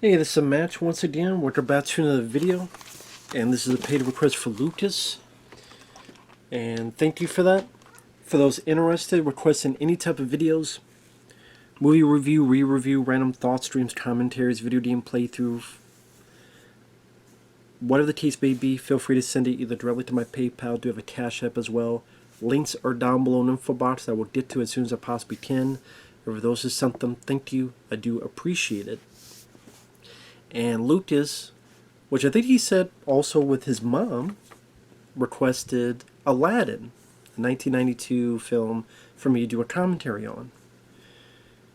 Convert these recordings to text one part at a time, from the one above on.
Hey, this is Matt once again. We're about to another video, and this is a paid request for Lucas. And thank you for that. For those interested, requesting any type of videos, movie review, re-review, random thoughts, streams, commentaries, video game playthrough, whatever the case may be, feel free to send it either directly to my PayPal. I do have a Cash App as well. Links are down below in the info box. I will get to as soon as I possibly can. If those is something, thank you. I do appreciate it. And Lucas, which I think he said also with his mom, requested Aladdin, a 1992 film for me to do a commentary on.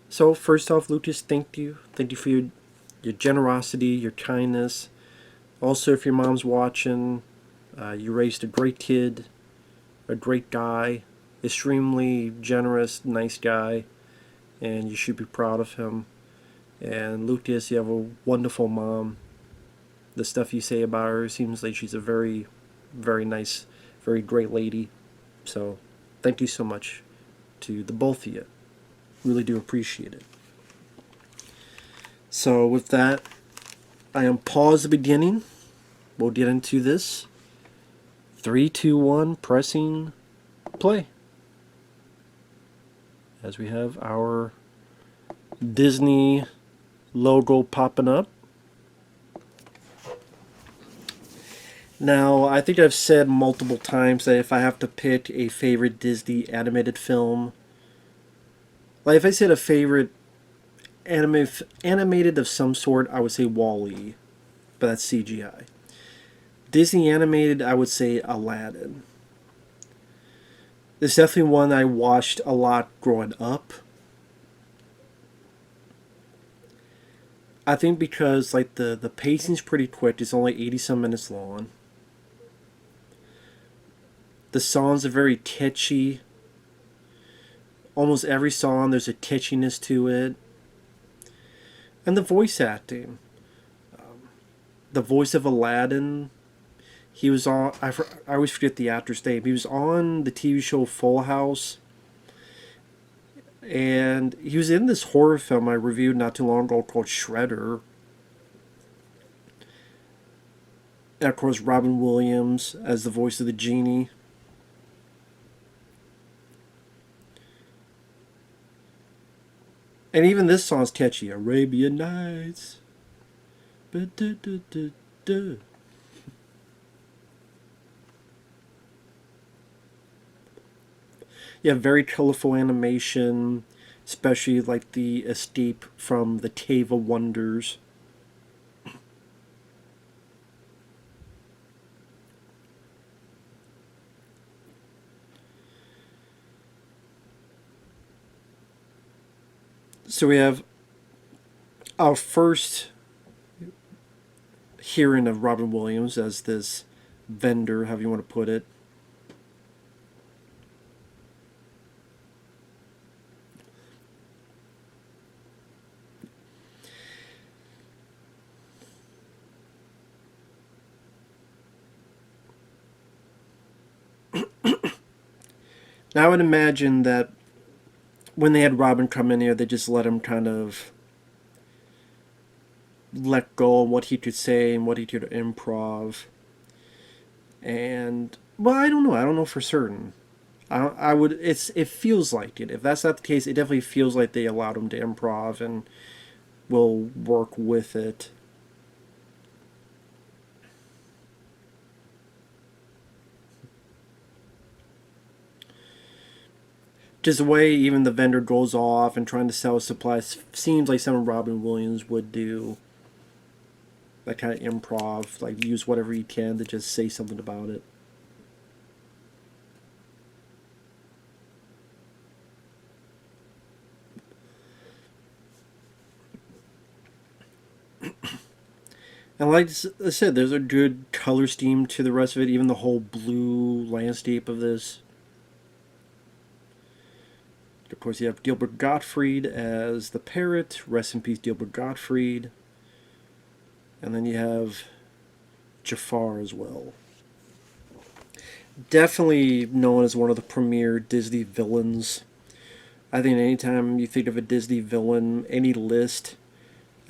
So first off, Lucas, thank you. Thank you for your generosity, your kindness. Also, if your mom's watching, you raised a great kid, a great guy, extremely generous, nice guy, and you should be proud of him. And Lucas, you have a wonderful mom. The stuff you say about her seems like she's a very, very nice, very great lady. So, thank you so much to the both of you. Really do appreciate it. So, with that, I am pause the beginning. We'll get into this. 3, 2, 1, pressing play. As we have our Disney logo popping up. Now, I think I've said multiple times that if I have to pick a favorite Disney animated film, like if I said a favorite animated of some sort, I would say Wall-E, but that's CGI. Disney animated, I would say Aladdin. It's definitely one I watched a lot growing up. I think because like the pacing's pretty quick. It's only 80-some minutes long. The songs are very catchy. Almost every song there's a catchiness to it. And the voice acting. The voice of Aladdin, he was on, I always forget the actor's name. He was on the TV show Full House. And he was in this horror film I reviewed not too long ago called Shredder. And of course, Robin Williams as the voice of the genie. And even this song's catchy. Arabian Nights. Ba-da-da-da-da. You have very colorful animation, especially like the escape from the Cave of Wonders. So we have our first hearing of Robin Williams as this vendor, however you want to put it. Now I would imagine that when they had Robin come in here, they just let him kind of let go of what he could say and what he could improv. And well, I don't know. I don't know for certain. I would. It feels like it. If that's not the case, it definitely feels like they allowed him to improv and will work with it. Just the way even the vendor goes off and trying to sell supplies seems like something Robin Williams would do. That kind of improv, like use whatever he can to just say something about it. And like I said, there's a good color scheme to the rest of it, even the whole blue landscape of this. Of course, you have Gilbert Gottfried as the parrot. Rest in peace, Gilbert Gottfried. And then you have Jafar as well. Definitely known as one of the premier Disney villains. I think anytime you think of a Disney villain, any list,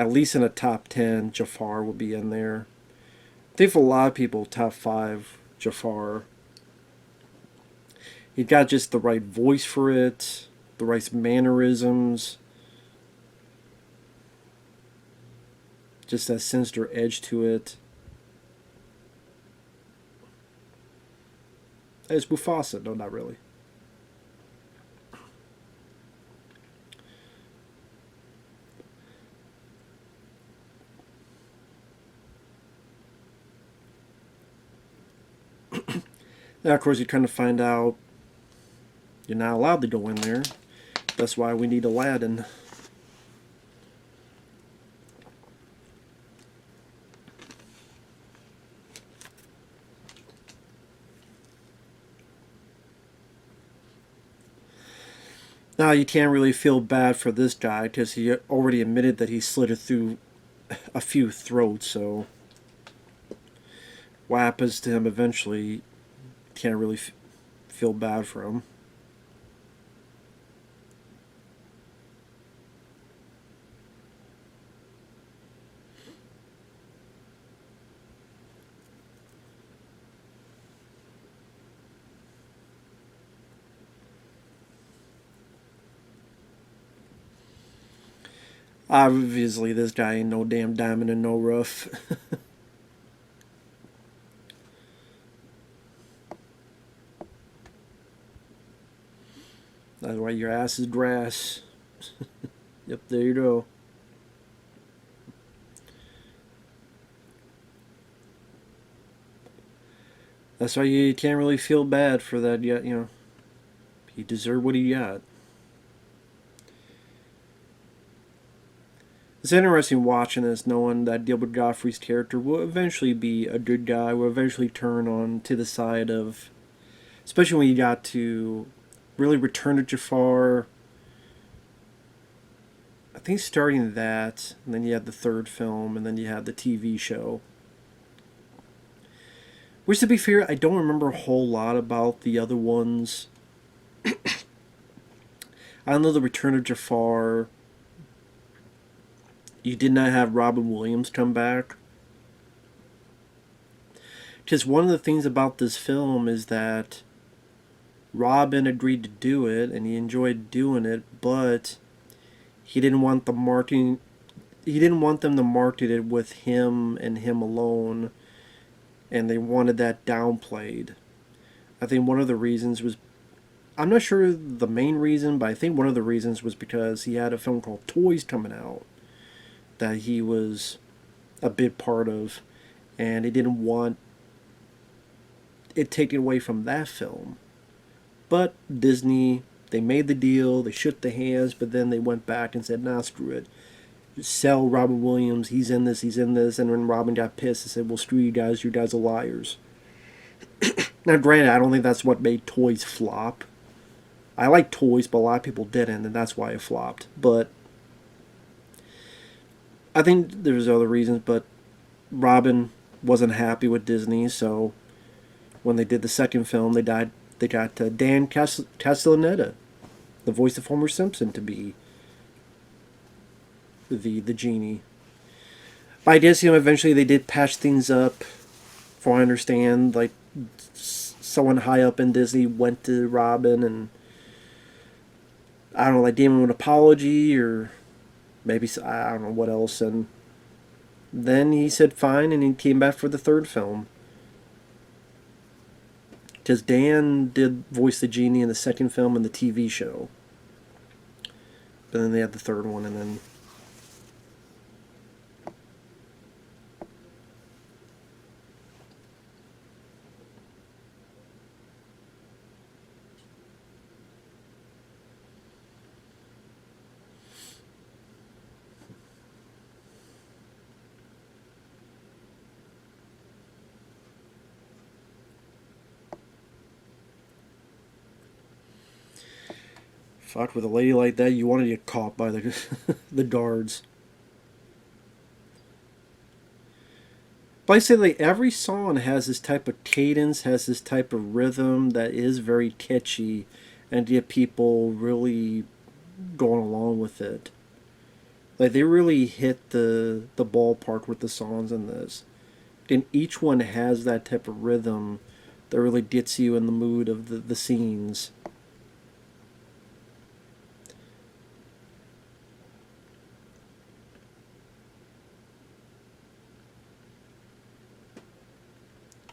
at least in a top 10, Jafar will be in there. I think for a lot of people, top 5, Jafar. He got just the right voice for it, the right mannerisms, just that sinister edge to it. It's Mufasa. No, not really. Now, of course, you kind of find out you're not allowed to go in there. That's why we need Aladdin. Now, you can't really feel bad for this guy because he already admitted that he slit it through a few throats, so what happens to him eventually, can't really feel bad for him. Obviously, this guy ain't no damn diamond in no rough. That's why your ass is grass. Yep, there you go. That's why you can't really feel bad for that yet, you know. He deserved what he got. It's interesting watching this, knowing that Gilbert Gottfried's character will eventually be a good guy, will eventually turn on to the side of, especially when you got to really Return to Jafar. I think starting that, and then you had the third film, and then you had the TV show. Which, to be fair, I don't remember a whole lot about the other ones. I know the Return of Jafar. You did not have Robin Williams come back. Because one of the things about this film is that Robin agreed to do it, and he enjoyed doing it, but he didn't want the marketing. He didn't want them to market it with him and him alone, and they wanted that downplayed. I think one of the reasons was, I'm not sure the main reason, but I think one of the reasons was because he had a film called Toys coming out that he was a big part of, and he didn't want it taken away from that film. But Disney, they made the deal, they shook the hands, but then they went back and said, nah, screw it. Just sell Robin Williams, he's in this, and when Robin got pissed, they said, well, screw you guys are liars. Now, granted, I don't think that's what made Toys flop. I like Toys, but a lot of people didn't, and that's why it flopped. But I think there's other reasons, but Robin wasn't happy with Disney, so when they did the second film, they got Dan Castellaneta, the voice of Homer Simpson, to be the genie. But I guess, eventually they did patch things up, from what I understand. Like, someone high up in Disney went to Robin and, I don't know, like, gave him an apology, or maybe, I don't know what else, and then he said fine, and he came back for the third film. Because Dan did voice the genie in the second film and the TV show. But then they had the third one, and then fuck, with a lady like that, you want to get caught by the the guards. But I say, like, every song has this type of cadence, has this type of rhythm that is very catchy, and get people really going along with it. Like they really hit the ballpark with the songs in this, and each one has that type of rhythm that really gets you in the mood of the scenes.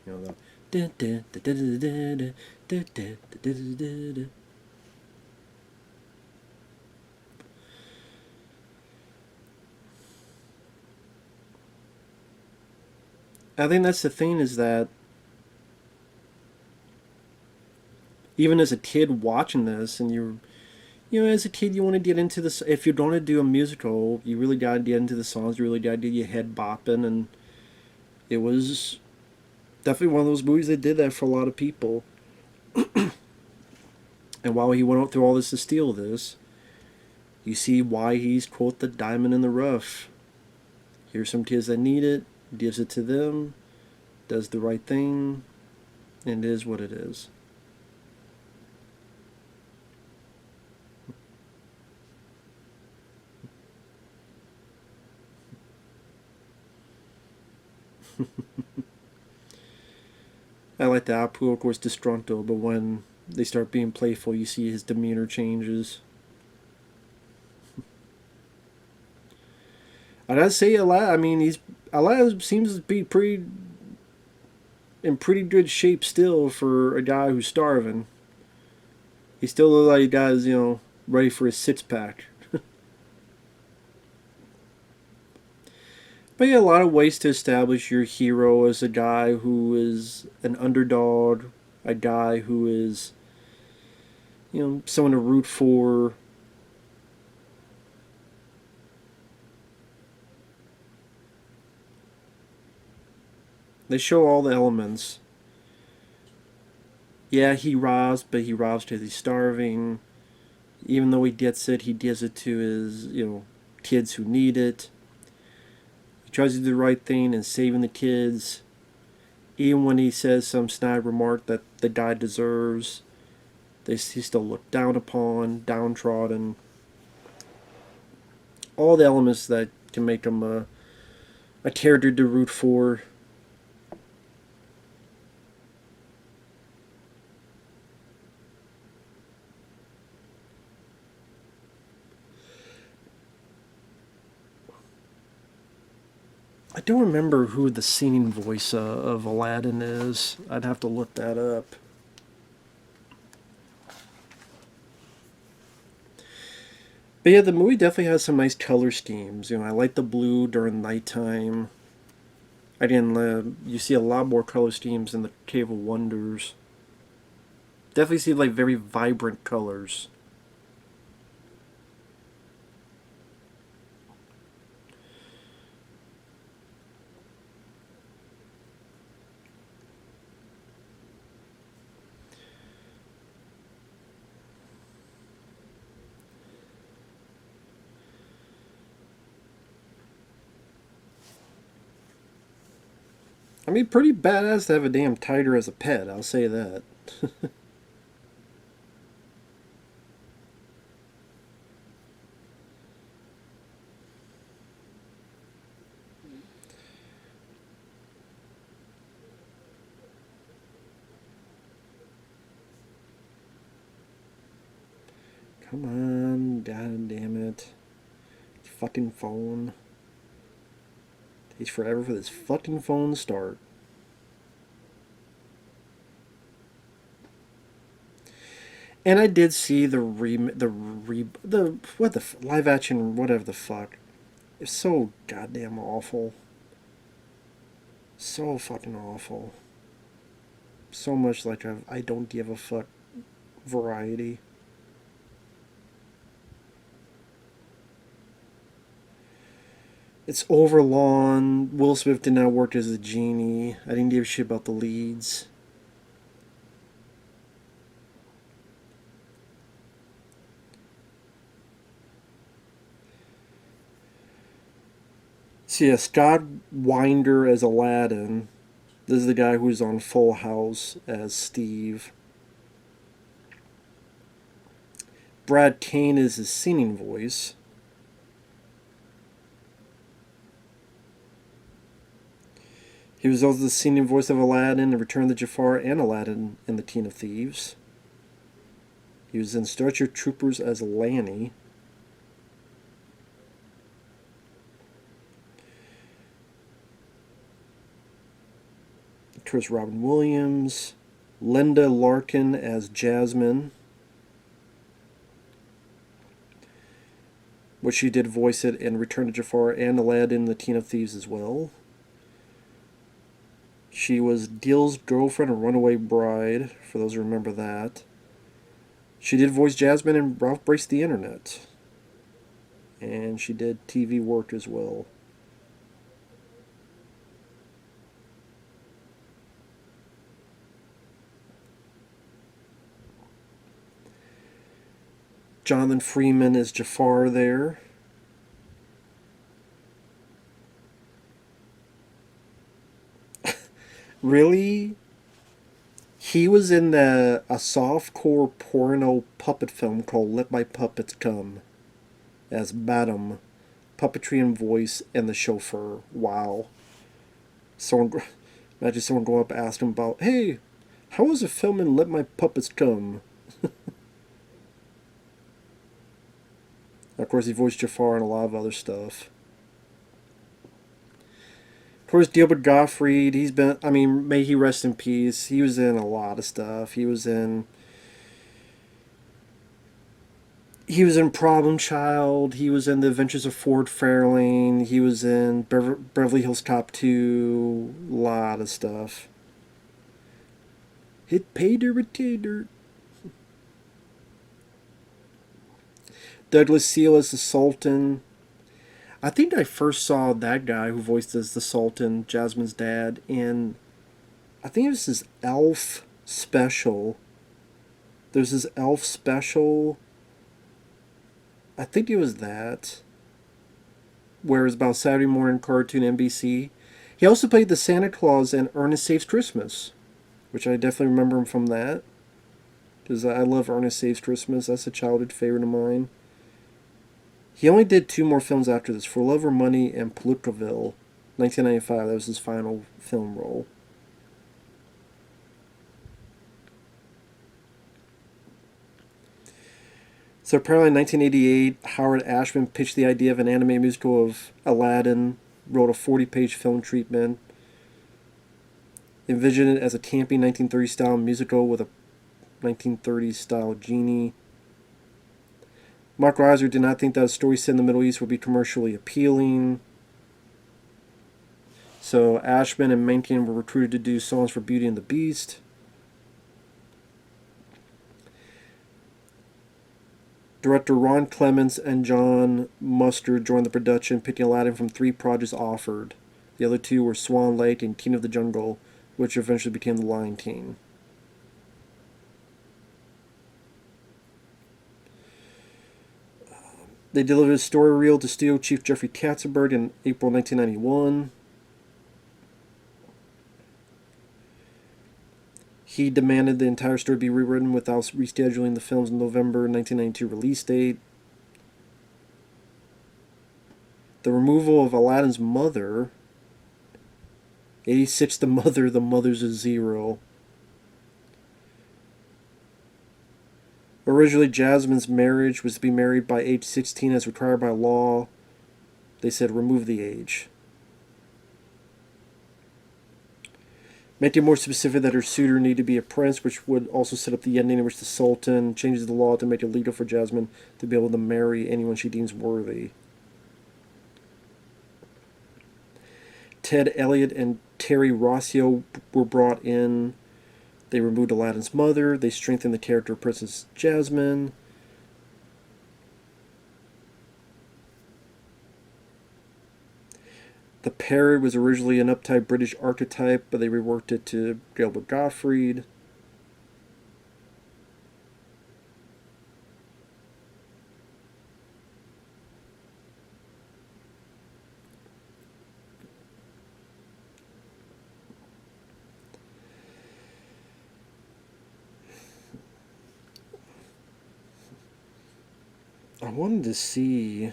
You know the. I think that's the thing is that even as a kid watching this, and as a kid you want to get into this. If you're going to do a musical, you really got to get into the songs. You really got to get your head bopping, and it was definitely one of those movies that did that for a lot of people. And while he went out through all this to steal this, you see why he's quote the diamond in the rough. Here's some kids that need it, gives it to them, does the right thing, and it is what it is. I like the Apu, of course, disgruntled, but when they start being playful, you see his demeanor changes. I gotta say, Aladdin. I mean, Aladdin seems to be pretty in pretty good shape still for a guy who's starving. He still looks like he guy's ready for his six pack. But yeah, a lot of ways to establish your hero as a guy who is an underdog, a guy who is someone to root for. They show all the elements. Yeah, he robs, but he robs because he's starving. Even though he gets it, he gives it to his, kids who need it. He tries to do the right thing and saving the kids. Even when he says some snide remark that the guy deserves, he's still looked down upon, downtrodden. All the elements that can make him a character to root for. I don't remember who the singing voice of Aladdin is. I'd have to look that up. But yeah, the movie definitely has some nice color schemes. I like the blue during nighttime. You see a lot more color schemes in the Cave of Wonders. Definitely see like very vibrant colors. I mean, pretty badass to have a damn tiger as a pet, I'll say that. Come on, god damn it. Fucking phone. Takes forever for this fucking phone to start. And I did see the live action whatever the fuck. It's so goddamn awful. So fucking awful. So much like I don't give a fuck variety. It's overlong. Will Smith did not work as a genie. I didn't give a shit about the leads. So yeah, Scott Winder as Aladdin. This is the guy who's on Full House as Steve. Brad Kane is his singing voice. He was also the singing voice of Aladdin in Return of the Jafar and Aladdin in The King of Thieves. He was in Starship Troopers as Lanny. Chris Robin Williams. Linda Larkin as Jasmine, which she did voice it in Return to Jafar and Aladdin, The King of Thieves as well. She was Gil's girlfriend in Runaway Bride, for those who remember that. She did voice Jasmine in Ralph Breaks the Internet. And she did TV work as well. Jonathan Freeman is Jafar there. Really? He was in a softcore porno puppet film called Let My Puppets Come as Madam, puppetry and voice, and the chauffeur. Wow. Imagine someone going up asking about, hey, how was it filming Let My Puppets Come? Of course, he voiced Jafar and a lot of other stuff. Of course, Gilbert Gottfried, he's been, I mean, may he rest in peace. He was in a lot of stuff. He was in Problem Child. He was in The Adventures of Ford Fairlane. He was in Beverly Hills Cop 2. A lot of stuff. Hit pay dirt, pay dirt. Douglas Seal as the Sultan. I think I first saw that guy who voiced as the Sultan, Jasmine's dad, in, I think it was his Elf special. There's his Elf special. I think it was that, where it was about Saturday morning cartoon NBC. He also played the Santa Claus in Ernest Saves Christmas, which I definitely remember him from that, because I love Ernest Saves Christmas. That's a childhood favorite of mine. He only did 2 more films after this, For Love or Money and Palookaville, 1995. That was his final film role. So apparently in 1988, Howard Ashman pitched the idea of an anime musical of Aladdin, wrote a 40-page film treatment, envisioned it as a campy 1930s-style musical with a 1930s-style genie. Mark Reiser did not think that a story set in the Middle East would be commercially appealing. So Ashman and Menken were recruited to do songs for Beauty and the Beast. Director Ron Clements and John Mustard joined the production, picking Aladdin from 3 projects offered. The other 2 were Swan Lake and King of the Jungle, which eventually became The Lion King. They delivered a story reel to studio chief Jeffrey Katzenberg in April 1991. He demanded the entire story be rewritten without rescheduling the film's November 1992 release date. The removal of Aladdin's mother. 86, the mother's a 0. Originally, Jasmine's marriage was to be married by age 16 as required by law. They said remove the age. Making it more specific that her suitor needed to be a prince, which would also set up the ending in which the Sultan changes the law to make it legal for Jasmine to be able to marry anyone she deems worthy. Ted Elliott and Terry Rossio were brought in. They removed Aladdin's mother. They strengthened the character of Princess Jasmine. The parrot was originally an uptight British archetype, but they reworked it to Gilbert Gottfried. I wanted to see...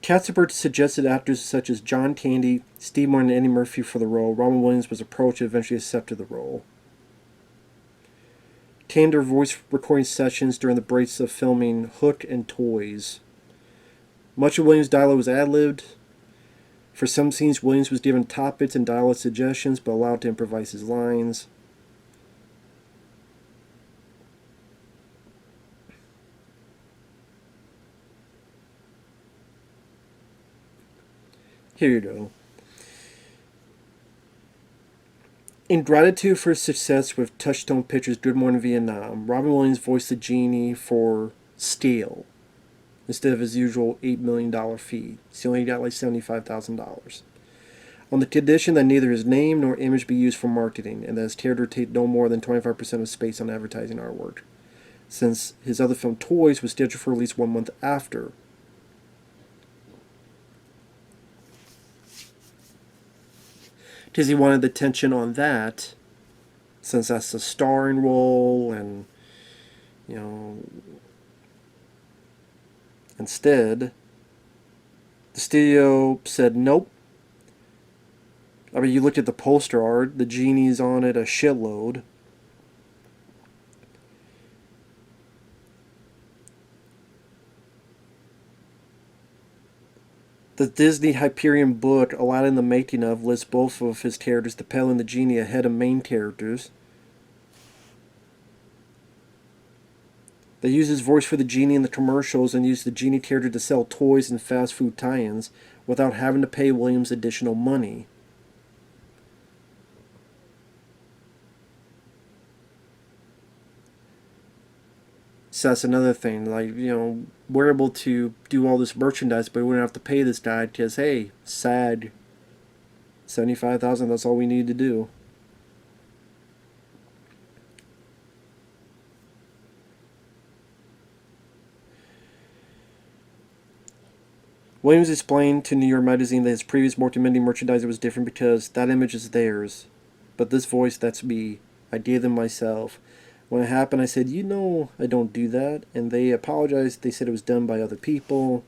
Katzenberg suggested actors such as John Candy, Steve Martin, and Eddie Murphy for the role. Robin Williams was approached and eventually accepted the role. Tandem voice recording sessions during the breaks of filming Hook and Toys. Much of Williams' dialogue was ad-libbed. For some scenes, Williams was given top bits and dialogue suggestions, but allowed to improvise his lines. Here you go. In gratitude for his success with Touchstone Pictures' Good Morning Vietnam, Robin Williams voiced the genie for scale instead of his usual $8 million fee. So he only got like $75,000. On the condition that neither his name nor image be used for marketing, and that his character take no more than 25% of space on advertising artwork, since his other film Toys was scheduled for release 1 month after. Because he wanted attention on that, since that's the starring role, and, you know, instead, the studio said nope. I mean, you look at the poster art, the genie's on it a shitload. The Disney Hyperion book, Aladdin the Making of, lists both of his characters, the Pale and the Genie, ahead of main characters. They use his voice for the genie in the commercials and use the genie character to sell toys and fast food tie-ins without having to pay Williams additional money. So that's another thing. Like, you know, we're able to do all this merchandise, but we don't have to pay this guy because, hey, SAG, $75,000. That's all we need to do. Williams explained to New York Magazine that his previous multimedia merchandise was different because that image is theirs, but this voice, that's me. I gave them myself. When it happened, I said, you know, I don't do that. And they apologized. They said it was done by other people.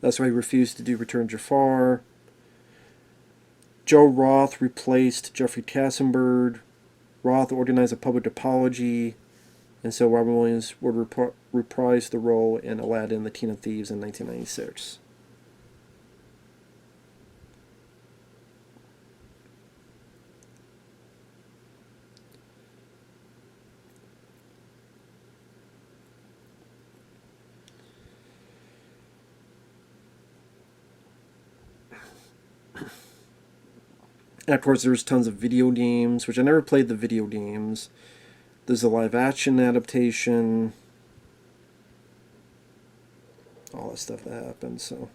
That's why he refused to do Return Jafar. Joe Roth replaced Jeffrey Katzenberg. Roth organized a public apology. And so Robin Williams would reprise the role in Aladdin and the King of Thieves in 1996. And of course, there's tons of video games, which I never played the video games. There's a live action adaptation. All that stuff that happened, so.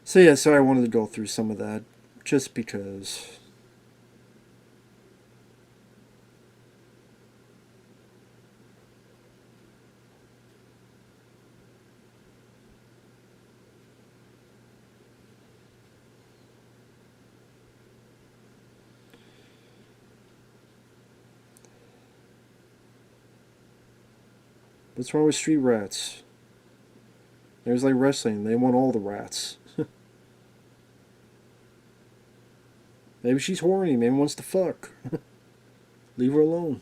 So yeah, so I wanted to go through some of that, just because. What's wrong with street rats? There's like wrestling. They want all the rats. Maybe she's horny. Maybe wants to fuck. Leave her alone.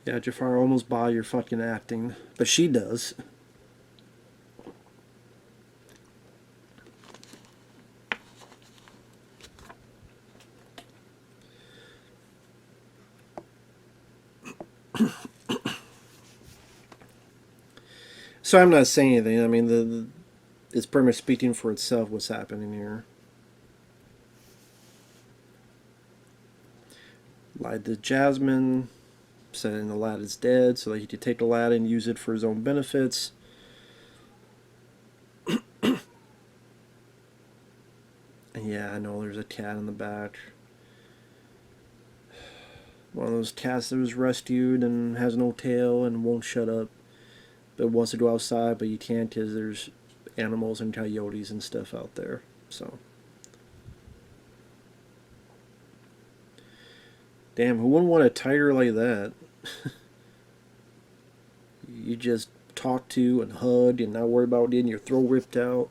Yeah, Jafar, almost buy your fucking acting. But she does. So So I'm not saying anything. I mean, it's pretty much speaking for itself what's happening here. Lied to Jasmine, saying Aladdin's dead, so that he could take Aladdin and use it for his own benefits. And yeah, I know there's a cat in the back. One of those cats that was rescued and has no tail and won't shut up, but wants to go outside, but you can't because there's animals and coyotes and stuff out there. So, damn, who wouldn't want a tiger like that? You just talk to and hug and not worry about getting your throat ripped out.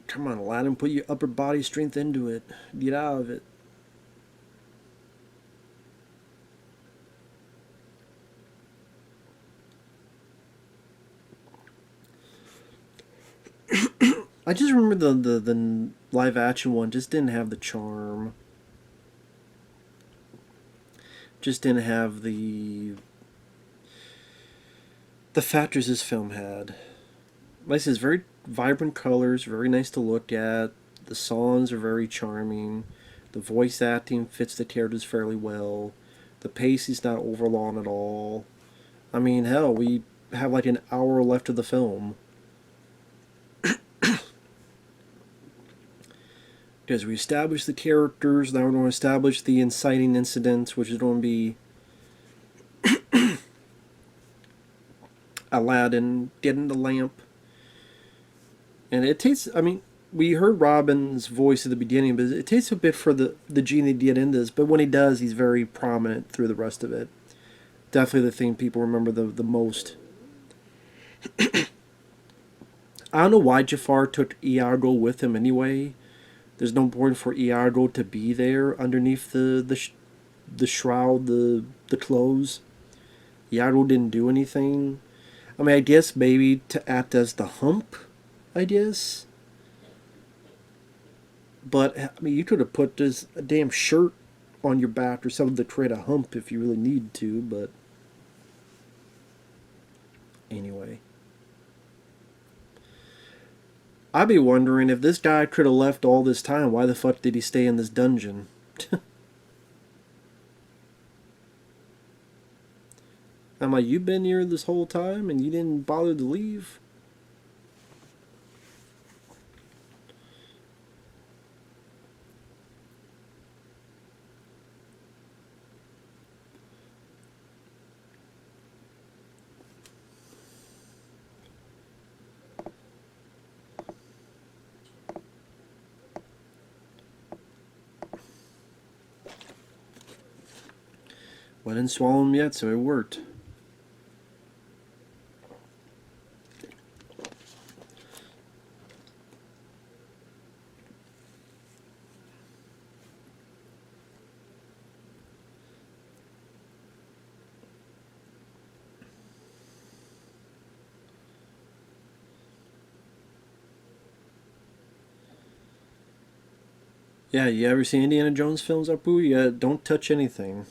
Come on, Aladdin, put your upper body strength into it. Get out of it. I just remember the live action one just didn't have the charm. Just didn't have the factors this film had. Like I said, it's very vibrant colors, very nice to look at. The songs are very charming. The voice acting fits the characters fairly well. The pace is not over long at all. I mean, hell, we have like an hour left of the film. Because we established the characters, now we're going to establish the inciting incidents, which is going to be Aladdin getting the lamp. And it takes, I mean, we heard Robin's voice at the beginning, but it takes a bit for the genie to get in this. But when he does, he's very prominent through the rest of it. Definitely the thing people remember the most. I don't know why Jafar took Iago with him anyway. There's no point for Iago to be there underneath the shroud, the clothes. Iago didn't do anything. I mean, I guess maybe to act as the hump, I guess. But, I mean, you could have put this a damn shirt on your back or something to create a hump if you really needed to, but anyway. I'd be wondering if this guy could have left all this time, why the fuck did he stay in this dungeon? I'm like, you've been here this whole time and you didn't bother to leave? Well, I didn't swallow him yet, so it worked. Yeah, you ever see Indiana Jones films, Apu? Yeah, don't touch anything.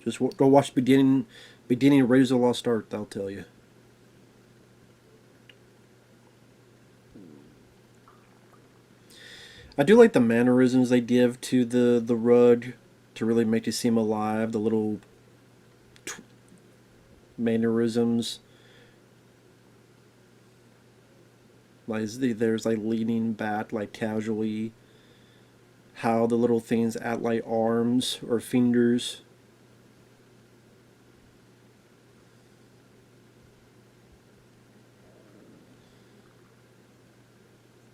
Just go watch beginning of Raiders of the Lost Ark. I'll tell you. I do like the mannerisms they give to the rug to really make it seem alive. The little mannerisms, like there's like leaning back like casually. How the little things act like arms or fingers.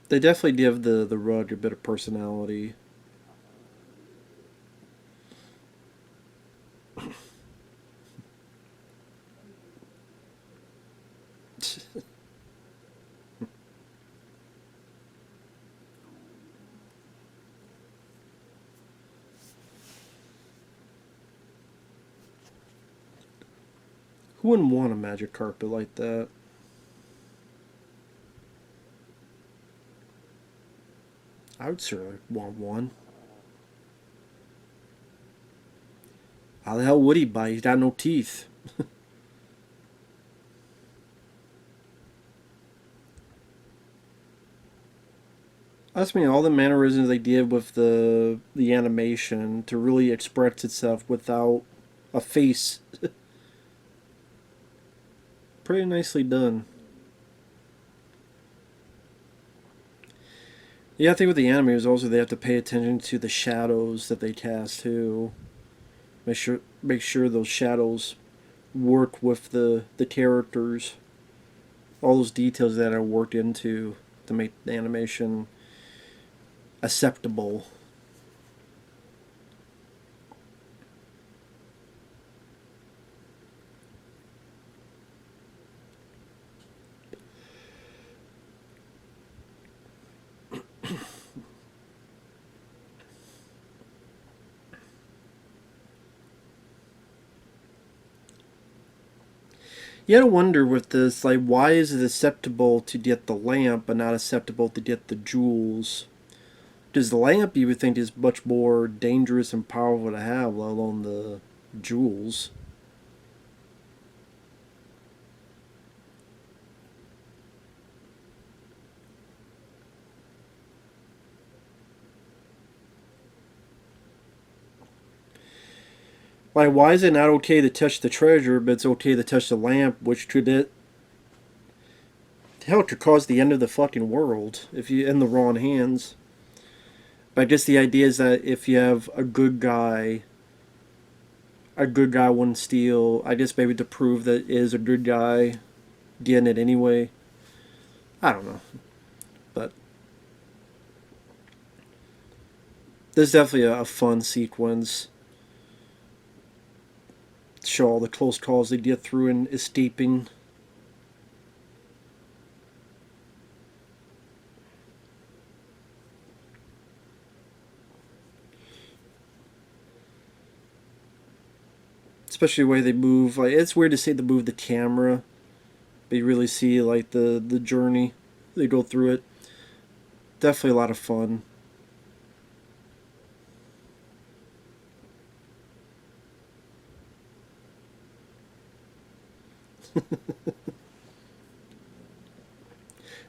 They definitely give the rug a bit of personality. Who wouldn't want a magic carpet like that? I would certainly want one. How the hell would he bite? He's got no teeth. That's mean all the mannerisms they did with the animation to really express itself without a face. Pretty nicely done. Yeah, I think with the animators also they have to pay attention to the shadows that they cast too. Make sure those shadows work with the characters. All those details that are worked into to make the animation acceptable. You gotta wonder with this, like, why is it acceptable to get the lamp but not acceptable to get the jewels? Because the lamp you would think is much more dangerous and powerful to have, let alone the jewels. Like, why is it not okay to touch the treasure, but it's okay to touch the lamp, which could hell could cause the end of the fucking world if you in the wrong hands. But I guess the idea is that if you have a good guy wouldn't steal. I guess maybe to prove that it is a good guy getting it anyway. I don't know, but there's definitely a fun sequence. Show all the close calls they get through and escaping. Especially the way they move. Like, it's weird to say to move the camera, but you really see like the journey they go through it. Definitely a lot of fun.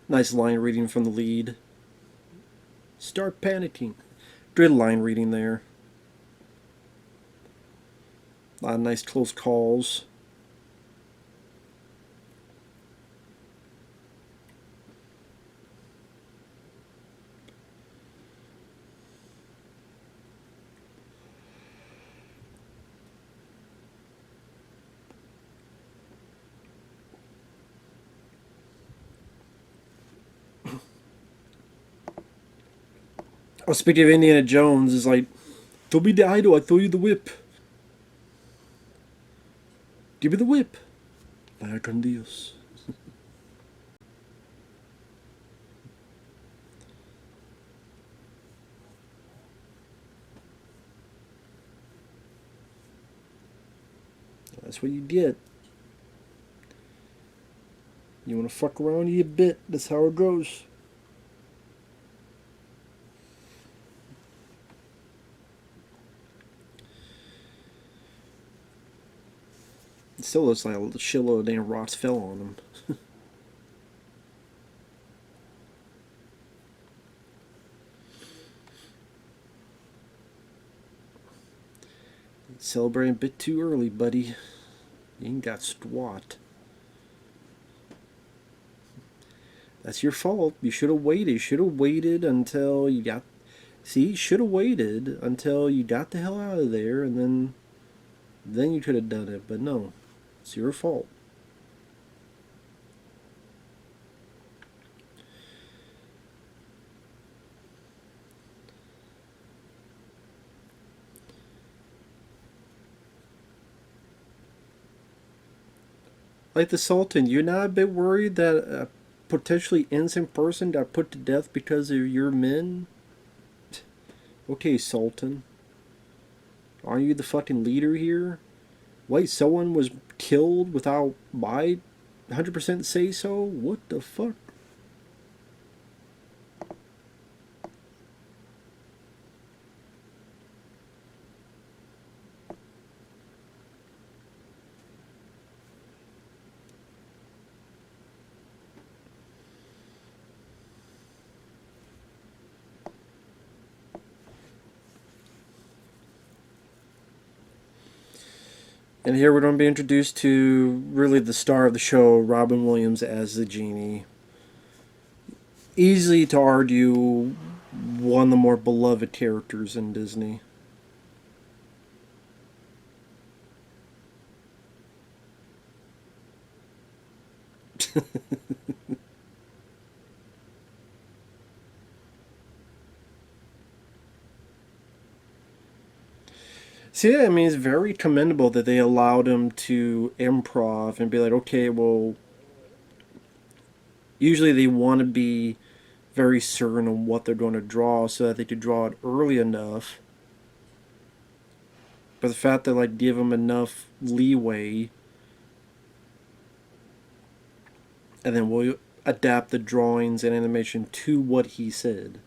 Nice line reading from the lead. Start panicking. Good line reading there. A lot of nice close calls. Oh, speaking of Indiana Jones, is like, throw me the idol, I throw you the whip. Give me the whip. Vaya con Dios. That's what you get. You want to fuck around you a bit, that's how it goes. It still looks like a shitload of damn rocks fell on him. Celebrating a bit too early, buddy. You ain't got squat. That's your fault. You should have waited. You should have waited until you got. See, you should have waited until you got the hell out of there, and then you could have done it. But no, it's your fault. Like the Sultan, you're not a bit worried that a potentially innocent person got put to death because of your men? Okay, Sultan. Aren't you the fucking leader here? Wait, someone was killed without my 100% say so? What the fuck? And here we're going to be introduced to really the star of the show, Robin Williams as the genie. Easily to argue one of the more beloved characters in Disney. So yeah, I mean, it's very commendable that they allowed him to improv and be like, okay, well, usually they want to be very certain on what they're going to draw so that they could draw it early enough. But the fact that like give him enough leeway, and then we'll adapt the drawings and animation to what he said.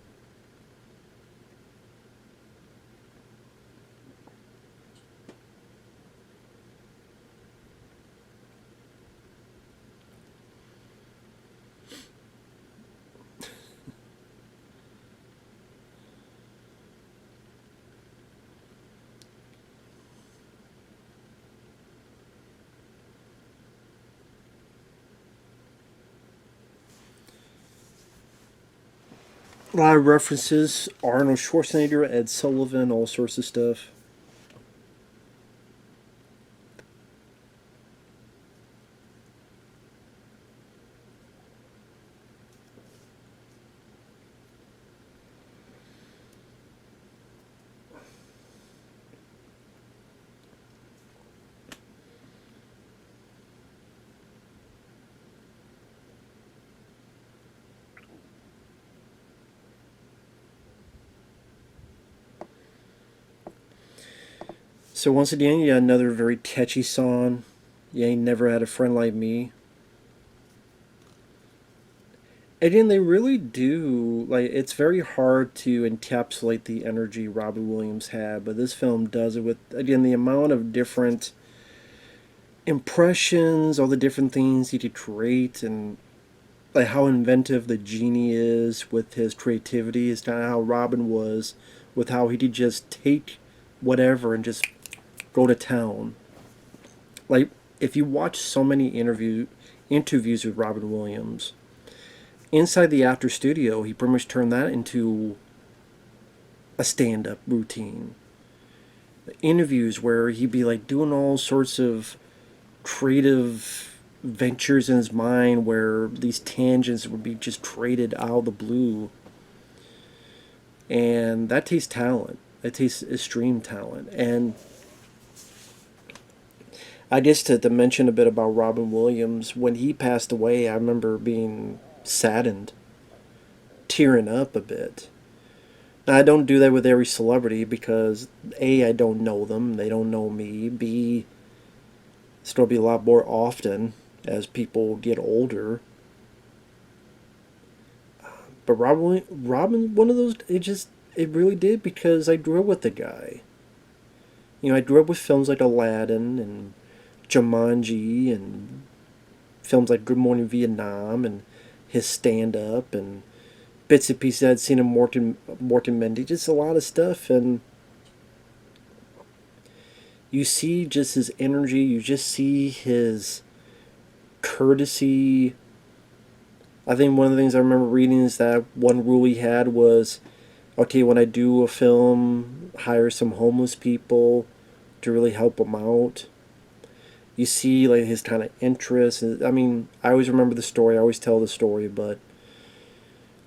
A lot of references: Arnold Schwarzenegger, Ed Sullivan, all sorts of stuff. So once again, yeah, another very catchy song. You ain't never had a friend like me. Again, they really do like. It's very hard to encapsulate the energy Robin Williams had, but this film does it with again the amount of different impressions, all the different things he could create, and like how inventive the genie is with his creativity is kind of how Robin was with how he could just take whatever and just go to town. Like if you watch so many interviews with Robin Williams, inside the actor studio, he pretty much turned that into a stand-up routine. Interviews where he'd be like doing all sorts of creative ventures in his mind where these tangents would be just traded out of the blue. And that takes talent. That takes extreme talent. And I guess to mention a bit about Robin Williams, when he passed away, I remember being saddened, tearing up a bit. Now, I don't do that with every celebrity because A, I don't know them, they don't know me. B, it's going to be a lot more often as people get older. But Robin, one of those, it really did because I grew up with the guy. You know, I grew up with films like Aladdin and Jumanji and films like Good Morning Vietnam and his stand up and bits and pieces I'd seen of Morton Mendy, just a lot of stuff. And you see just his energy, you just see his courtesy. I think one of the things I remember reading is that one rule he had was, okay, when I do a film, hire some homeless people to really help them out. You see like his kind of interest. I mean, I always remember the story. I always tell the story, but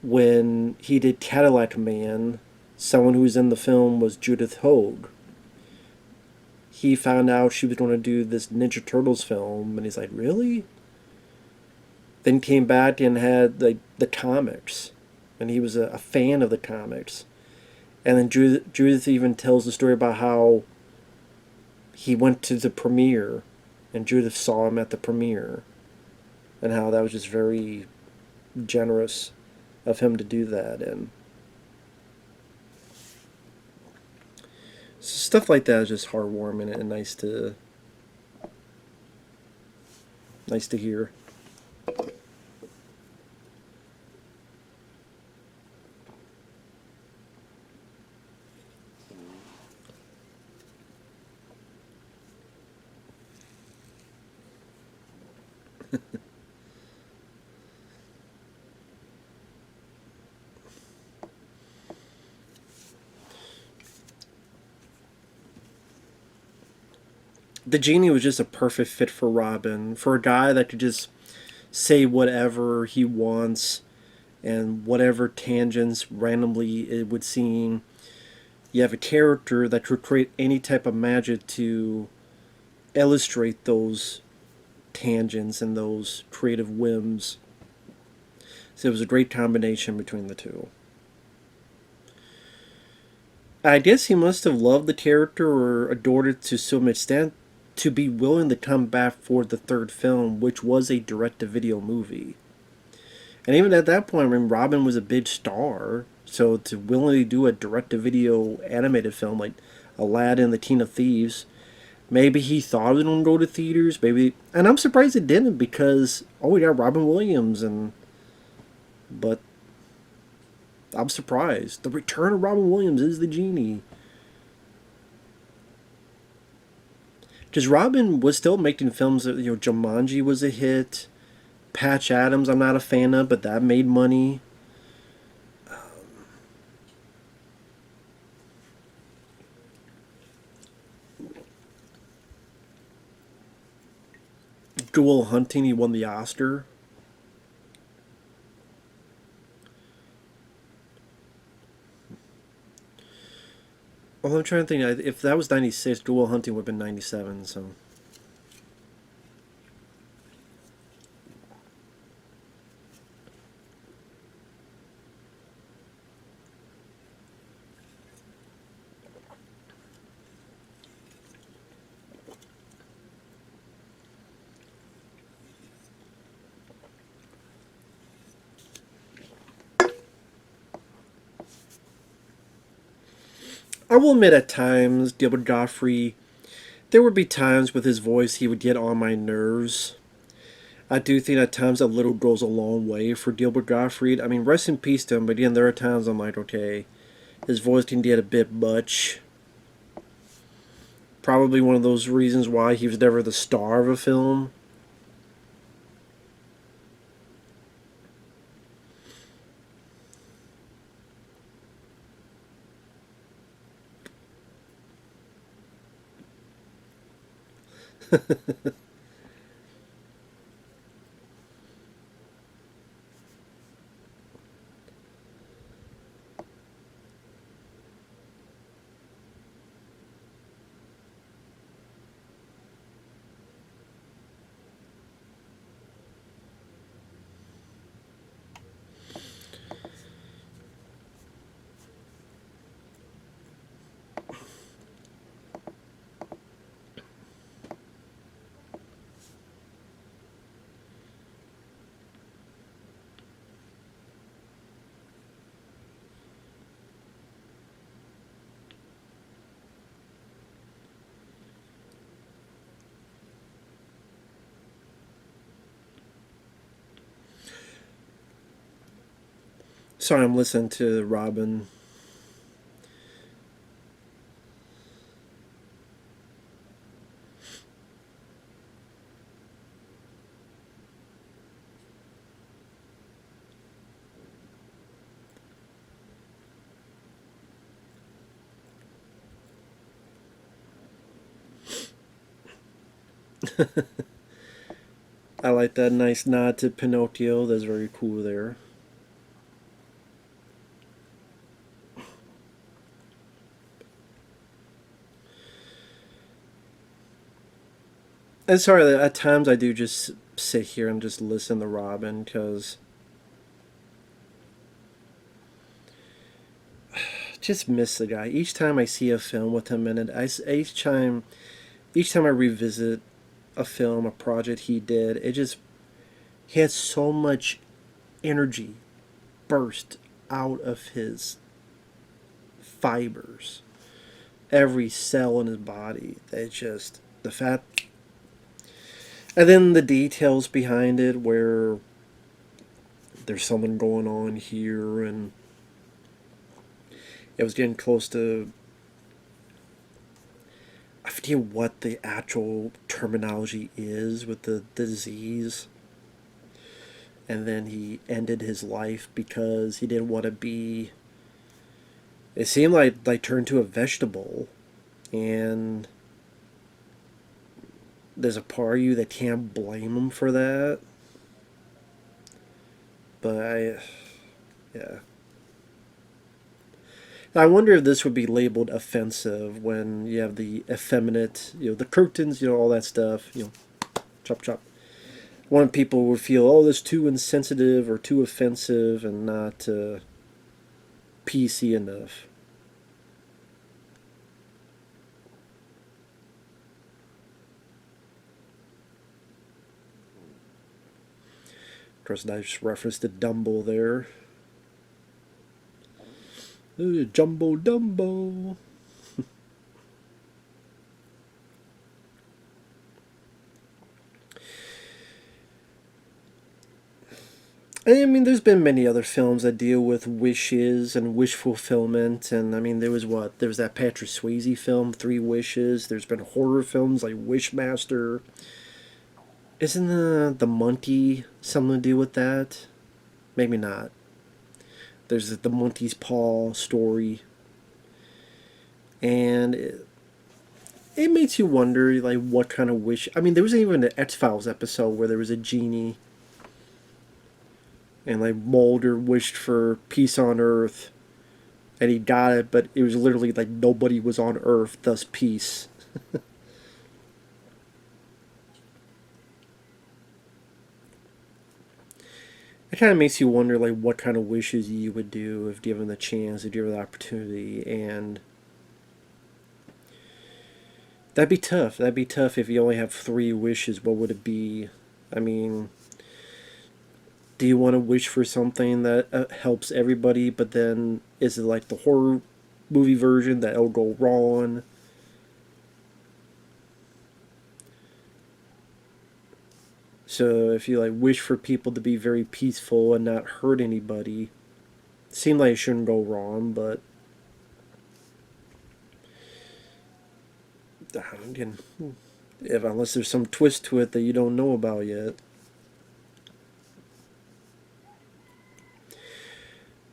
when he did Cadillac Man, someone who was in the film was Judith Hoag. He found out she was going to do this Ninja Turtles film, and he's like, really? Then came back and had like the comics, and he was a fan of the comics. And then Judith even tells the story about how he went to the premiere, and Judith saw him at the premiere, and how that was just very generous of him to do that. And stuff like that is just heartwarming and nice to hear. the genie was just a perfect fit for Robin, for a guy that could just say whatever he wants and whatever tangents randomly it would seem. You have a character that could create any type of magic to illustrate those tangents and those creative whims. So it was a great combination between the two. I guess he must have loved the character or adored it to some extent to be willing to come back for the third film, which was a direct-to-video movie. And even at that point, I mean, Robin was a big star, so to willingly do a direct-to-video animated film like Aladdin, The King of Thieves, maybe he thought it would go to theaters, maybe, and I'm surprised it didn't because we got Robin Williams, but I'm surprised. The return of Robin Williams is the genie. Because Robin was still making films. Jumanji was a hit. Patch Adams, I'm not a fan of, but that made money. Good Will Hunting, he won the Oscar. Well, I'm trying to think. If that was 96, Good Will Hunting would have been 97, so. I will admit at times, Gilbert Gottfried, there would be times with his voice he would get on my nerves. I do think at times a little goes a long way for Gilbert Gottfried. I mean, rest in peace to him, but again, there are times I'm like, okay, his voice can get a bit much. Probably one of those reasons why he was never the star of a film. Sorry, I'm listening to Robin. I like that nice nod to Pinocchio. That's very cool there. And sorry that at times I do just sit here and just listen to Robin because just miss the guy. Each time I see a film with him in it, each time I revisit a film, a project he did, it just he had so much energy burst out of his fibers, every cell in his body. It just the fact, and then the details behind it, where there's something going on here, and it was getting close to. I forget what the actual terminology is with the disease. And then he ended his life because he didn't want to be. It seemed like turned to a vegetable, and there's a part of you that can't blame him for that. But yeah. I wonder if this would be labeled offensive when you have the effeminate, the curtains, all that stuff, chop chop. One people would feel, oh, this too insensitive or too offensive and not PC enough. Of course, nice reference to Dumbo there. Jumbo Dumbo. I mean, there's been many other films that deal with wishes and wish fulfillment, and I mean, there was that Patrick Swayze film, Three Wishes. There's been horror films like Wishmaster. Isn't the Monty something to do with that? Maybe not. There's the Monty's Paw story, and it makes you wonder, like, what kind of wish. I mean, there was even an X-Files episode where there was a genie, and like Mulder wished for peace on Earth, and he got it, but it was literally like nobody was on Earth, thus peace. It kind of makes you wonder, like, what kind of wishes you would do if given the chance, if given the opportunity, and that'd be tough. That'd be tough if you only have three wishes. What would it be? I mean, do you want to wish for something that helps everybody, but then is it like the horror movie version that it'll go wrong? So if you like wish for people to be very peaceful and not hurt anybody, it seemed like it shouldn't go wrong, but again, if unless there's some twist to it that you don't know about yet.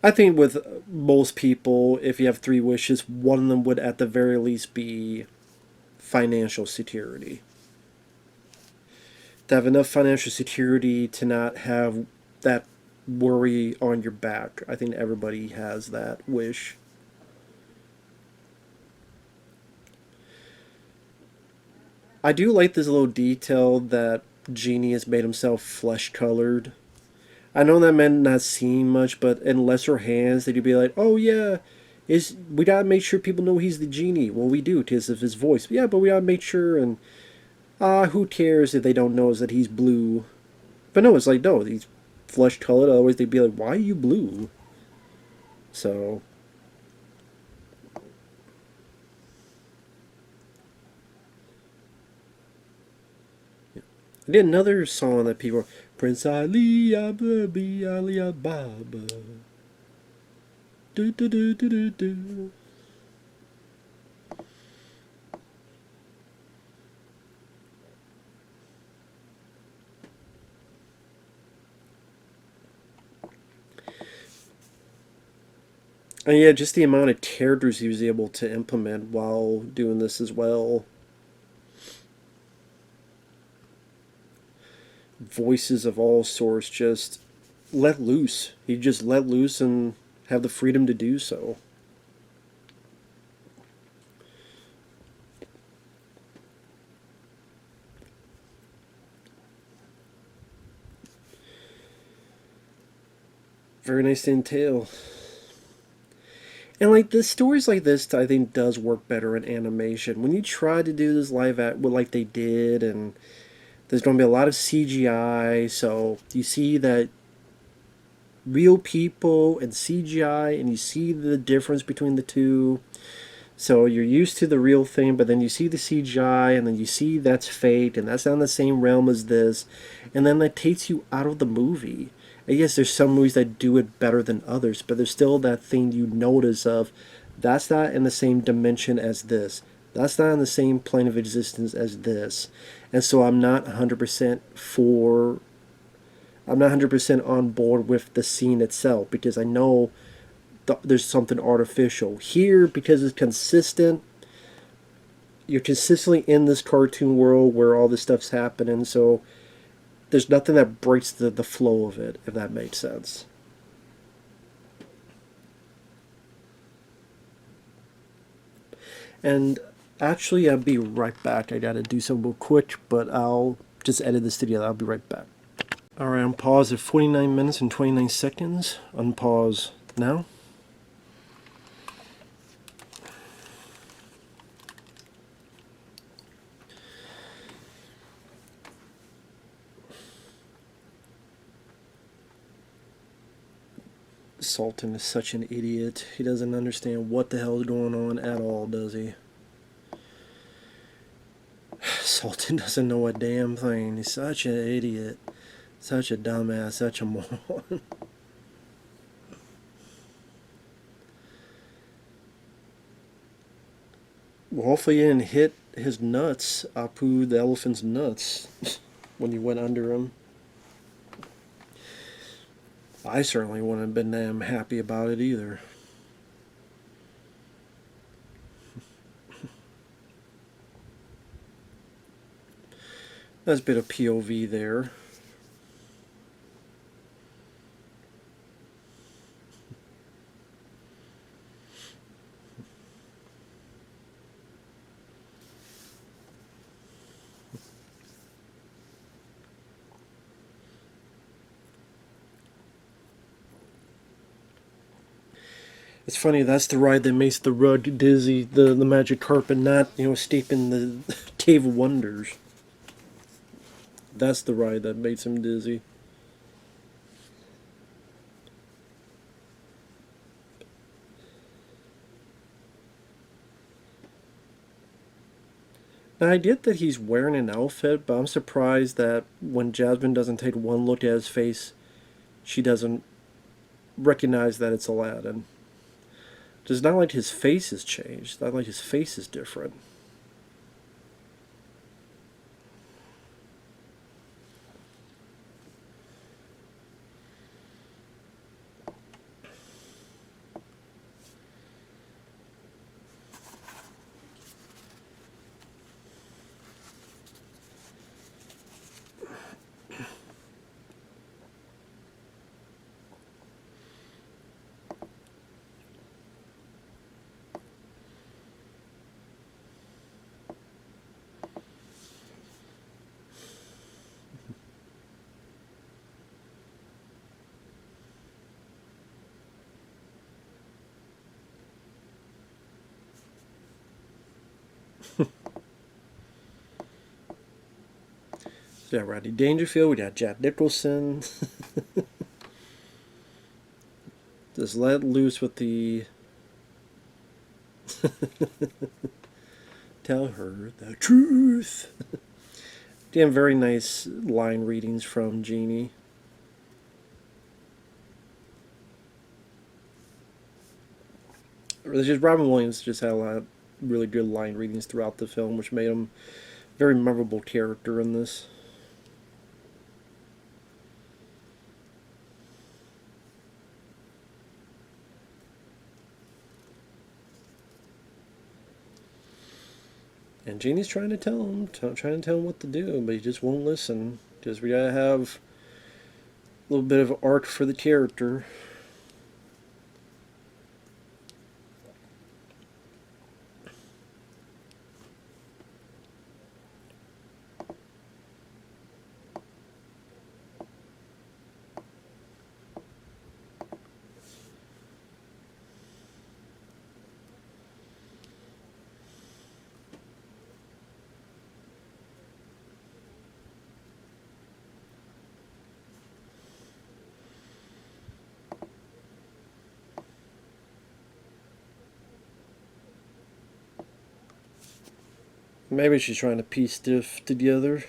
I think with most people, if you have three wishes, one of them would at the very least be financial security. To have enough financial security to not have that worry on your back. I think everybody has that wish. I do like this little detail that Genie has made himself flesh colored. I know that might not seem much, but in lesser hands, they'd be like, "Oh yeah, we gotta make sure people know he's the genie." Well, we do because of his voice. Yeah, but we gotta make sure, and who cares if they don't know that he's blue? But no, it's like no, he's flesh colored. Otherwise, they'd be like, "Why are you blue?" So I did another song that people Prince Ali Baby Ali Baba. Do do do do do do. And yeah, just the amount of characters he was able to implement while doing this as well. Voices of all sorts just let loose. He just let loose and have the freedom to do so. Very nice to entail. And like the stories like this, I think does work better in animation. When you try to do this live at like they did, and there's going to be a lot of CGI, so you see that real people and CGI, and you see the difference between the two. So you're used to the real thing, but then you see the CGI, and then you see that's fake, and that's not in the same realm as this, and then that takes you out of the movie. And yes, there's some movies that do it better than others, but there's still that thing you notice of, that's not in the same dimension as this. That's not in the same plane of existence as this. And so I'm not 100% for... I'm not 100% on board with the scene itself, because I know there's something artificial. Here, because it's consistent, you're consistently in this cartoon world where all this stuff's happening, so there's nothing that breaks the flow of it, if that makes sense. And actually, I'll be right back. I gotta do something real quick, but I'll just edit this together. I'll be right back. Alright, I'm paused at 49 minutes and 29 seconds. Unpause now. Sultan is such an idiot. He doesn't understand what the hell is going on at all, does he? Sultan doesn't know a damn thing. He's such an idiot. Such a dumbass. Such a moron. Well, hopefully you didn't hit his nuts, Apu the elephant's nuts, when you went under him. I certainly wouldn't have been damn happy about it either. That's a bit of POV there. It's funny, that's the ride that makes the rug dizzy, the magic carpet, not, steeping the Cave of Wonders. That's the ride that makes him dizzy. Now, I get that he's wearing an outfit, but I'm surprised that when Jasmine doesn't take one look at his face, she doesn't recognize that it's Aladdin. It's not like his face has changed. It's not like his face is different. We got Rodney Dangerfield, we got Jack Nicholson. Just let loose with the tell her the truth. Damn, very nice line readings from Genie. Robin Williams just had a lot of really good line readings throughout the film, which made him a very memorable character in this. And Genie's trying to tell him what to do, but he just won't listen. Because we gotta have a little bit of arc for the character. Maybe she's trying to piece stuff together.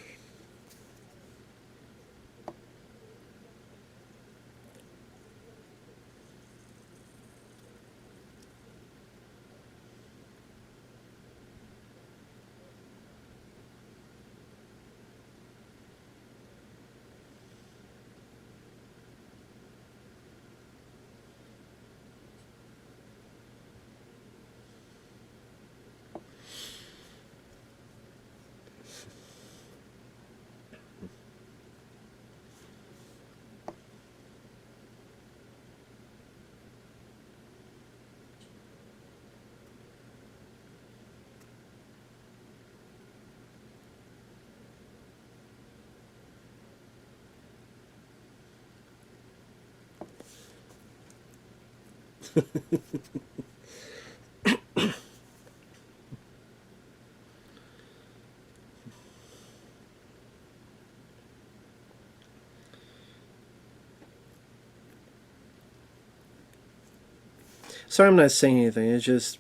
So I'm not saying anything. It's just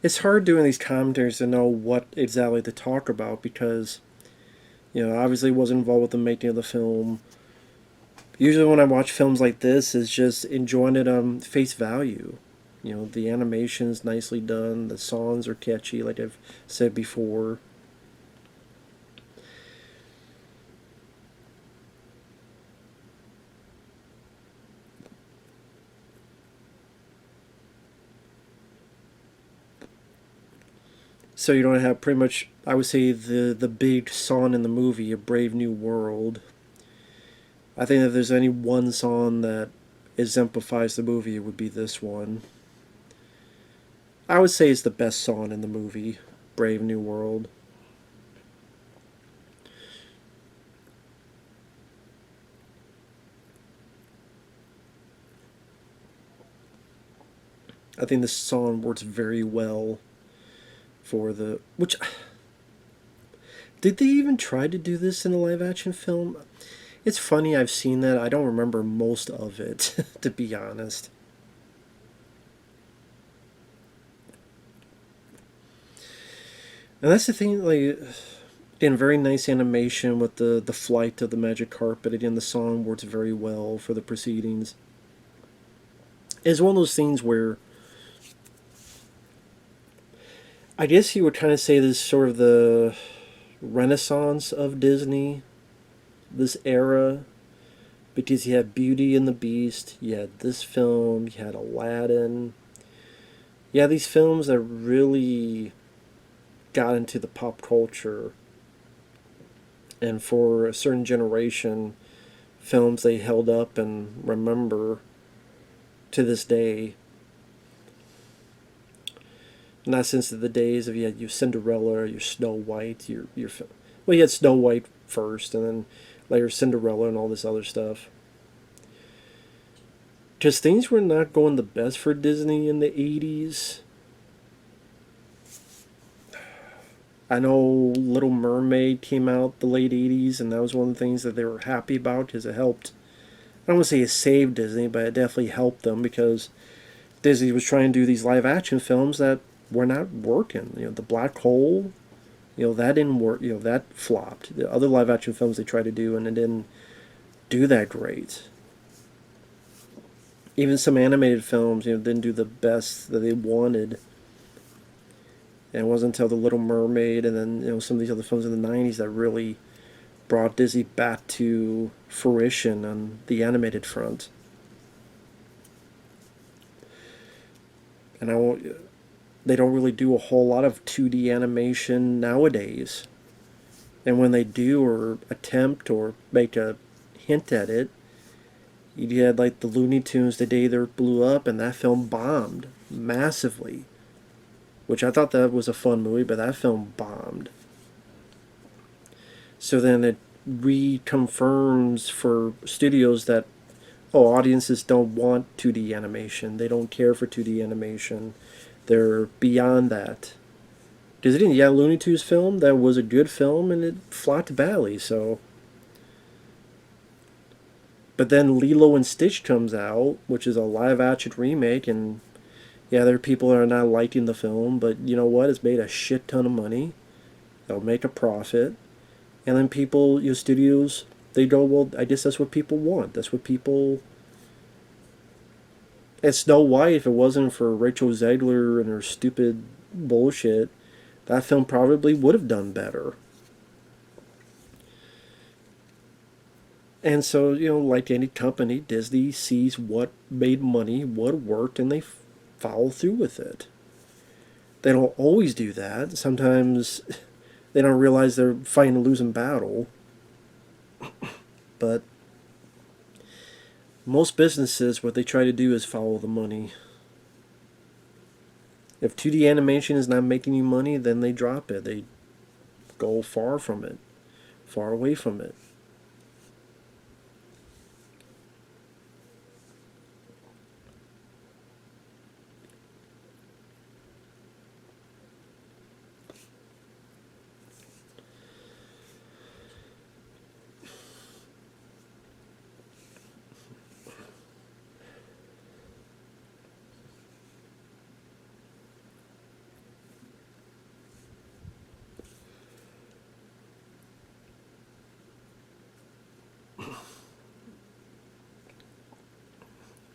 it's hard doing these commentaries to know what exactly to talk about because obviously wasn't involved with the making of the film. Usually when I watch films like this, it's just enjoying it on face value. The animation's nicely done, the songs are catchy, like I've said before. So you don't have pretty much, I would say, the big song in the movie, A Brave New World. I think if there's any one song that exemplifies the movie, it would be this one. I would say it's the best song in the movie, Brave New World. I think this song works very well for the. Which. Did they even try to do this in a live action film? It's funny, I've seen that. I don't remember most of it, to be honest. And that's the thing, like, again, very nice animation with the flight of the magic carpet. Again, the song works very well for the proceedings. It's one of those things where I guess you would kind of say this is sort of the renaissance of Disney, this era, because you had Beauty and the Beast, you had this film, you had Aladdin. Yeah, these films that really got into the pop culture, and for a certain generation, films they held up and remember to this day. Not since the days of you had your Cinderella, your Snow White, your well, you had Snow White first, and then later Cinderella and all this other stuff. Because things were not going the best for Disney in the 80s. I know Little Mermaid came out the late 80s, and that was one of the things that they were happy about because it helped. I don't want to say it saved Disney, but it definitely helped them because Disney was trying to do these live action films that were not working. The Black Hole, that didn't work. That flopped. The other live action films they tried to do, and it didn't do that great. Even some animated films, didn't do the best that they wanted. And it wasn't until The Little Mermaid and then some of these other films in the '90s that really brought Disney back to fruition on the animated front. And they don't really do a whole lot of 2D animation nowadays. And when they do or attempt or make a hint at it, you had like the Looney Tunes The Day They Blew Up, and that film bombed massively. Which I thought that was a fun movie, but that film bombed. So then it reconfirms for studios that audiences don't want 2D animation. They don't care for 2D animation. They're beyond that. Because it didn't. Yeah, Looney Tunes film that was a good film and it flopped badly. So, but then Lilo and Stitch comes out, which is a live action remake, and yeah, there are people that are not liking the film, but you know what? It's made a shit ton of money. They'll make a profit, and then people, studios, they go, well, I guess that's what people want. That's what people. And Snow White, if it wasn't for Rachel Zegler and her stupid bullshit, that film probably would have done better. And so, like any company, Disney sees what made money, what worked, and they follow through with it. They don't always do that. Sometimes they don't realize they're fighting a losing battle. But most businesses, what they try to do is follow the money. If 2D animation is not making you money, then they drop it. They go far from it, far away from it. Of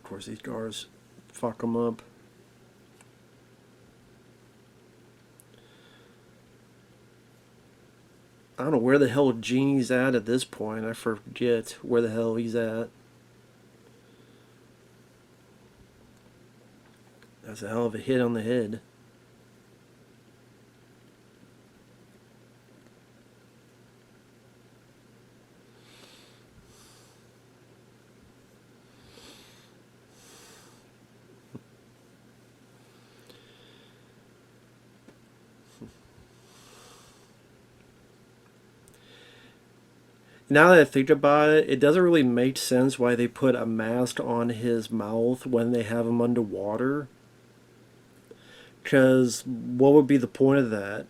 course, these guards fuck them up. I don't know where the hell Genie's at this point. I forget where the hell he's at. That's a hell of a hit on the head. Now that I think about it, it doesn't really make sense why they put a mask on his mouth when they have him underwater. Because what would be the point of that?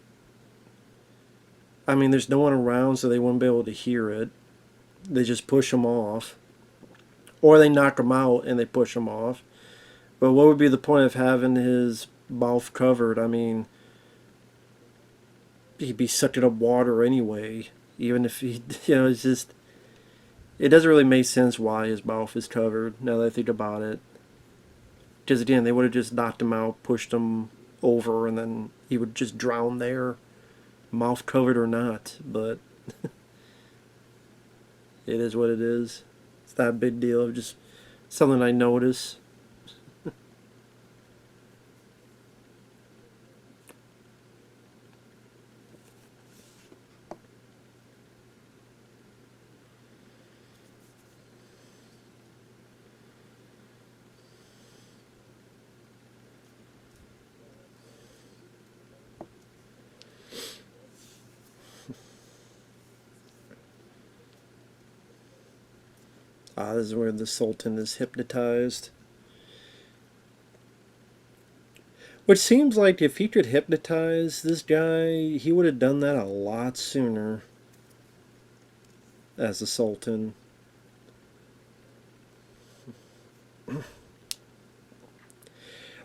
I mean, there's no one around, so they wouldn't be able to hear it. They just push him off. Or they knock him out and they push him off. But what would be the point of having his mouth covered? I mean, he'd be sucking up water anyway. Even if he, it's just, it doesn't really make sense why his mouth is covered, now that I think about it. Because again, they would have just knocked him out, pushed him over, and then he would just drown there, mouth covered or not. But it is what it is. It's not a big deal. It's just something I notice. This is where the Sultan is hypnotized. Which seems like if he could hypnotize this guy, he would have done that a lot sooner as the Sultan.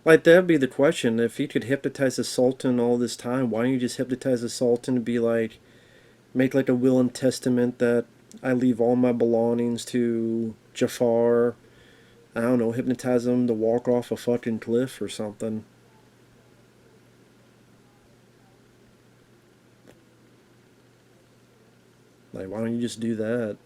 Like, that'd be the question. If he could hypnotize the Sultan all this time, why don't you just hypnotize the Sultan and be like, make like a will and testament that I leave all my belongings to Jafar. I don't know, hypnotize him to walk off a fucking cliff or something. Like, why don't you just do that?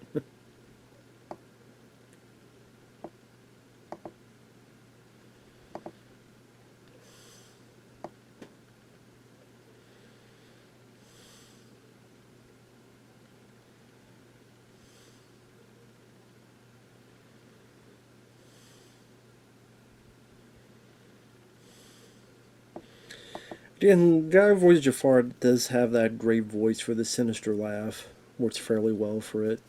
And the guy who voices Jafar does have that great voice for the sinister laugh. Works fairly well for it.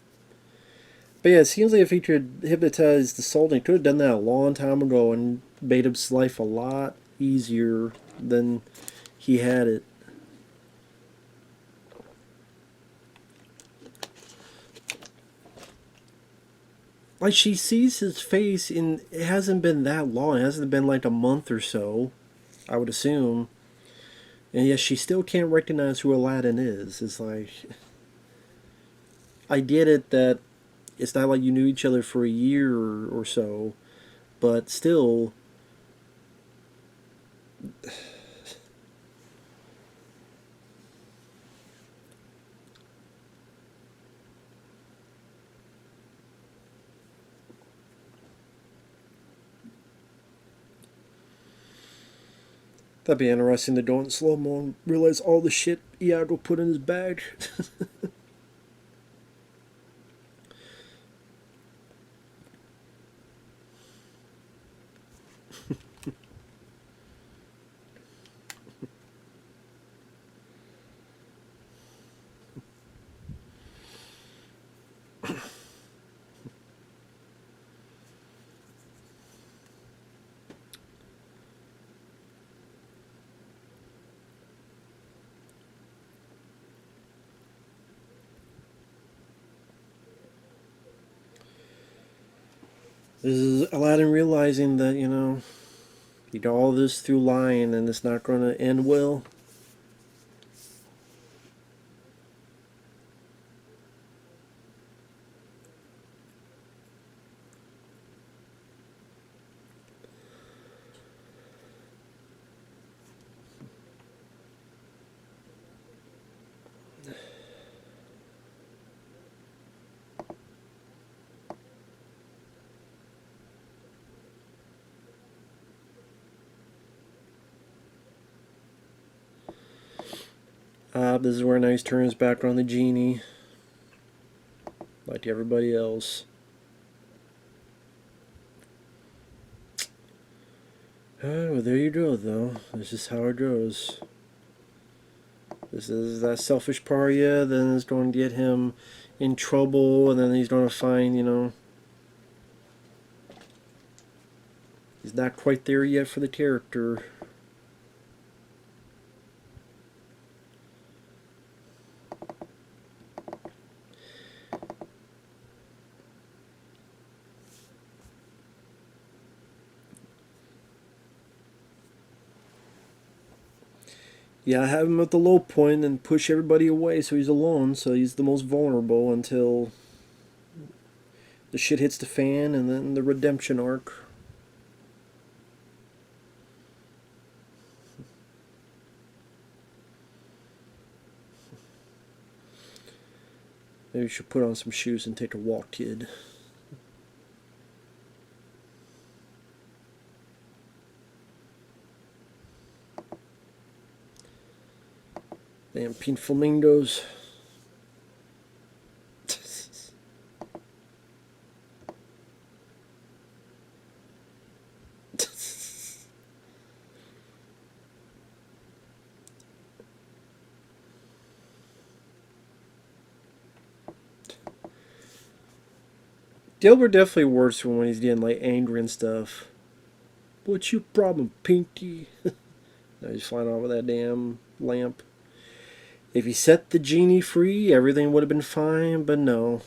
But yeah, it seems like if he could hypnotize the Sultan, he could have done that a long time ago and made his life a lot easier than he had it. Like, she sees his face, and it hasn't been that long. It hasn't been like a month or so, I would assume. And yet she still can't recognize who Aladdin is. It's like, I get it that it's not like you knew each other for a year or so, but still, that'd be interesting to go in slow mo and realize all the shit Iago put in his bag. This is Aladdin realizing that, he did all this through lying and it's not going to end well. This is where now he's turning his back on the genie, like everybody else. Well, there you go, though. This is how it goes. This is that selfish part, yeah, then it's going to get him in trouble, and then he's going to find, he's not quite there yet for the character. Yeah, have him at the low point and push everybody away so he's alone, so he's the most vulnerable until the shit hits the fan, and then the redemption arc. Maybe you should put on some shoes and take a walk, kid. Damn pink flamingos. Dilbert definitely works when he's getting like angry and stuff. What's your problem, Pinky? Now he's flying off with that damn lamp. If he set the genie free, everything would have been fine, but no.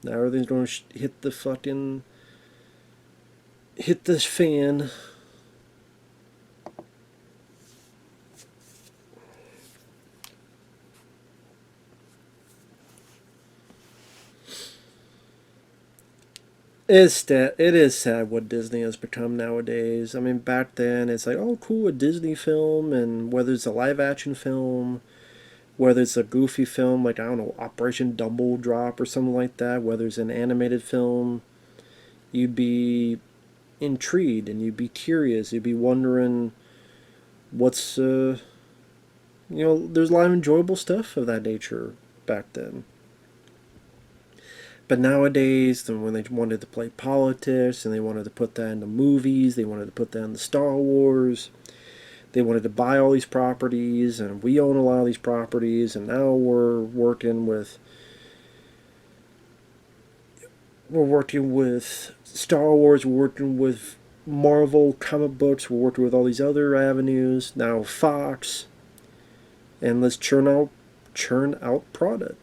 Now everything's going to hit the fucking... hit this fan. It is sad what Disney has become nowadays. I mean, back then it's like, oh, cool, a Disney film, and whether it's a live action film, whether it's a goofy film like, I don't know, Operation Double Drop or something like that, whether it's an animated film, you'd be intrigued and you'd be curious. You'd be wondering what's, there's a lot of enjoyable stuff of that nature back then. But nowadays, when they wanted to play politics and they wanted to put that into movies, they wanted to put that in the Star Wars, they wanted to buy all these properties, and we own a lot of these properties, and now we're working with Star Wars, we're working with Marvel comic books, we're working with all these other avenues, now Fox, and let's churn out product.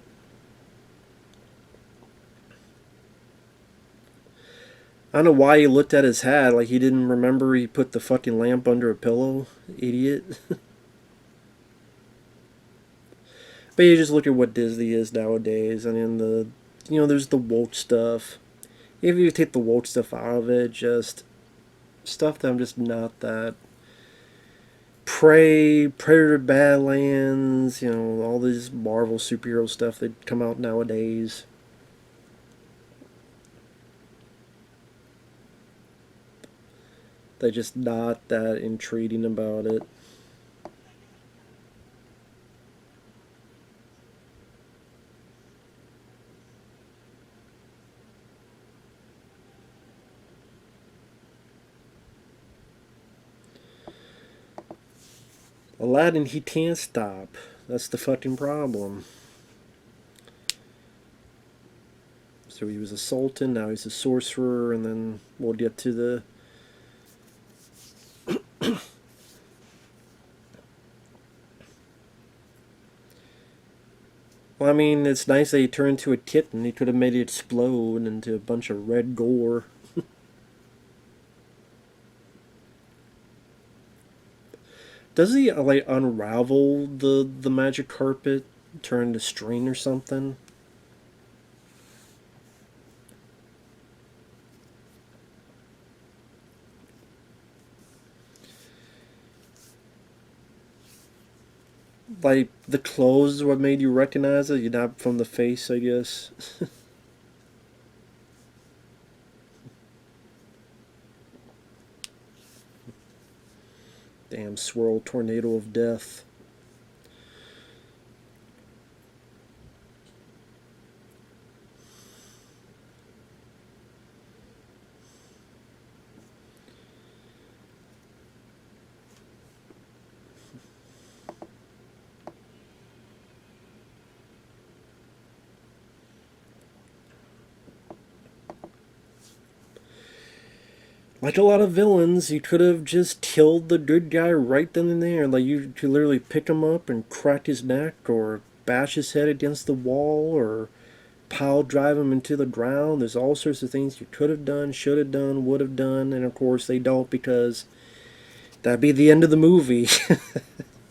I don't know why he looked at his hat like he didn't remember he put the fucking lamp under a pillow. Idiot. But you just look at what Disney is nowadays. I mean, there's the woke stuff. If you take the woke stuff out of it, just stuff that I'm just not that. Prey, Predator Badlands, all this Marvel superhero stuff that come out nowadays. They're just not that intriguing about it. Aladdin, he can't stop. That's the fucking problem. So he was a sultan, now he's a sorcerer, and then we'll get to the... Well, I mean, it's nice that he turned into a kitten. He could have made it explode into a bunch of red gore. Does he, like, unravel the magic carpet, turn to string or something? Like, the clothes is what made you recognize it? You're not from the face, I guess. Damn swirl tornado of death. Like a lot of villains, you could have just killed the good guy right then and there. Like you could literally pick him up and crack his neck, or bash his head against the wall, or pile drive him into the ground. There's all sorts of things you could have done, should have done, would have done, and of course they don't because that'd be the end of the movie.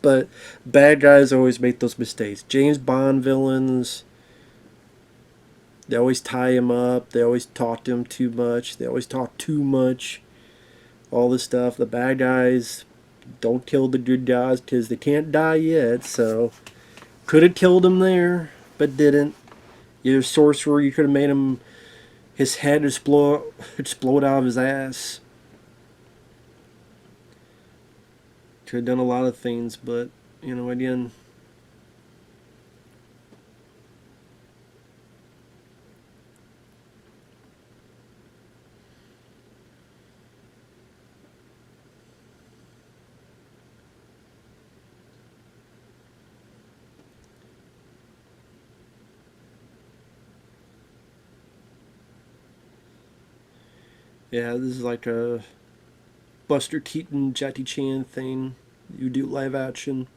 But bad guys always make those mistakes. James Bond villains, they always tie him up. They always talk to him too much. They always talk too much. All this stuff. The bad guys don't kill the good guys because they can't die yet. So could have killed him there, but didn't. You're a sorcerer. You could have made him his head explode out of his ass. Could have done a lot of things, but again. Yeah, this is like a Buster Keaton, Jackie Chan thing. You do live action.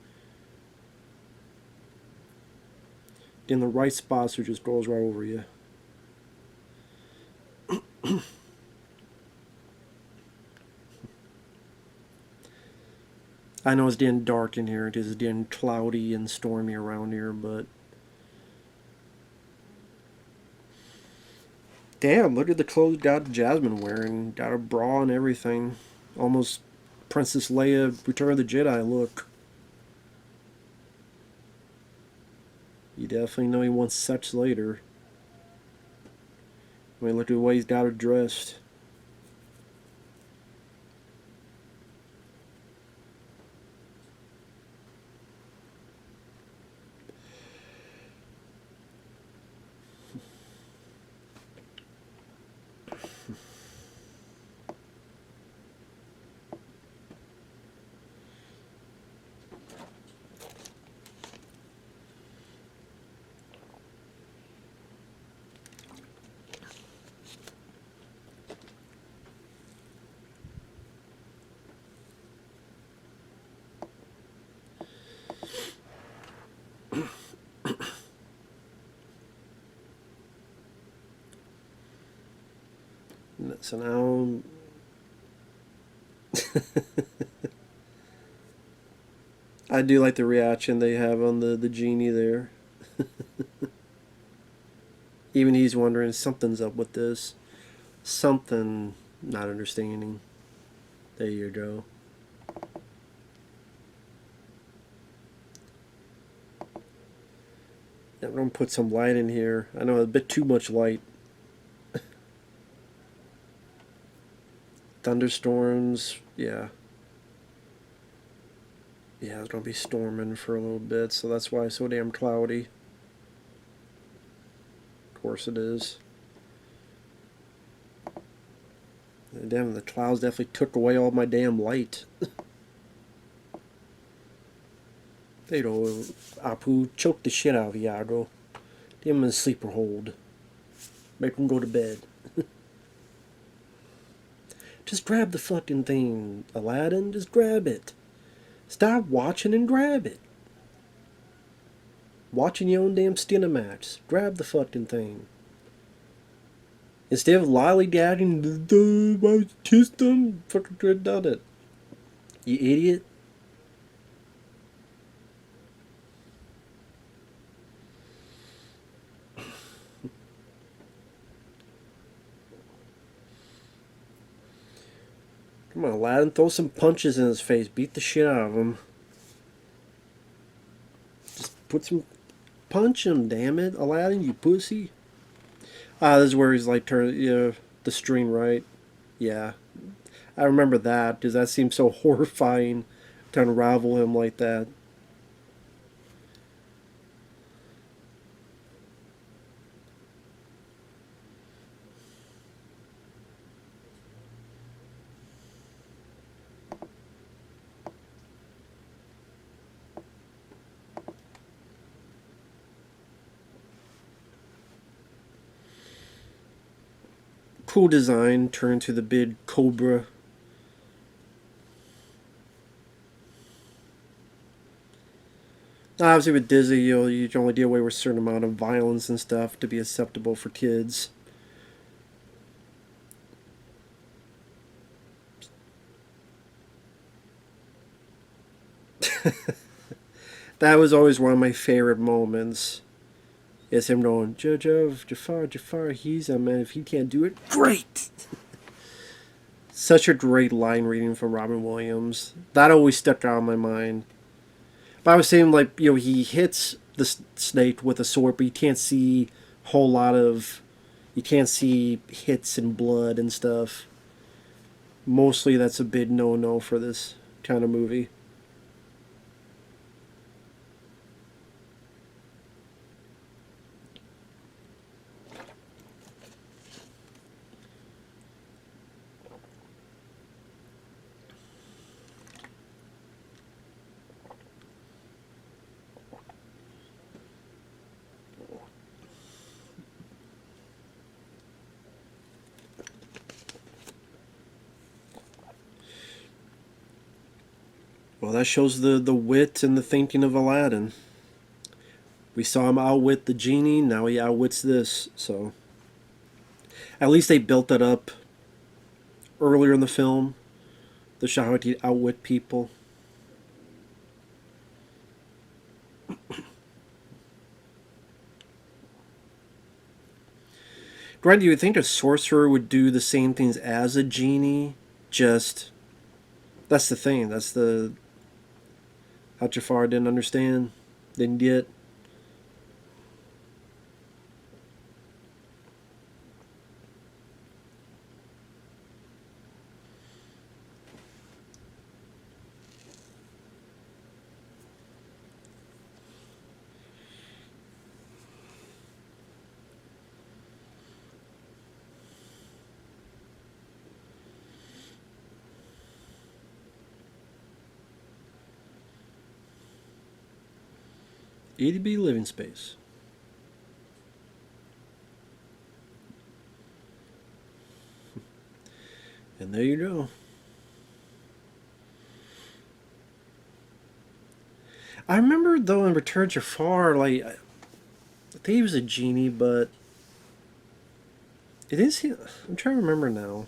In the right spots, it just goes right over you. I know it's getting dark in here. It is getting cloudy and stormy around here, but damn, look at the clothes got Jasmine wearing. Got a bra and everything. Almost Princess Leia Return of the Jedi look. You definitely know he wants sex later. I mean, look at the way he's got her dressed. So now I do like the reaction they have on the genie there. Even he's wondering something's up with this. Something not understanding. There you go. I'm going to put some light in here. I know a bit too much light. Thunderstorms, yeah. Yeah, it's going to be storming for a little bit, so that's why it's so damn cloudy. Of course it is. And damn, the clouds definitely took away all my damn light. There you go, Apu, choke the shit out of Iago. Get him in a sleeper hold. Make him go to bed. Just grab the fucking thing, Aladdin. Just grab it. Stop watching and grab it. Watching your own damn Skinamax. Grab the fucking thing. Instead of lollygagging, I kissed them. Fucking could have done it. You idiot. Come on, Aladdin. Throw some punches in his face. Beat the shit out of him. Just put some... Punch him, damn it. Aladdin, you pussy. Ah, this is where he's like, the string, right? Yeah. I remember that, because that seemed so horrifying to unravel him like that. Cool design. Turn to the big cobra. Obviously, with Disney, you can only deal away with a certain amount of violence and stuff to be acceptable for kids. That was always one of my favorite moments. Is him going, Jojo, Jafar, he's a man. If he can't do it, great! Such a great line reading from Robin Williams. That always stuck out in my mind. But I was saying, like, he hits the snake with a sword, but you can't see a whole lot of. You can't see hits and blood and stuff. Mostly that's a big no-no for this kind of movie. Well, that shows the wit and the thinking of Aladdin. We saw him outwit the genie, now he outwits this, so. At least they built that up earlier in the film. The show how to outwit people. Granted, you would think a sorcerer would do the same things as a genie, just. That's the thing, that's the. How Jafar didn't understand, didn't get. EDB living space. And there you go. I remember though in Return Jafar, like I think he was a genie, but it is. I'm trying to remember now.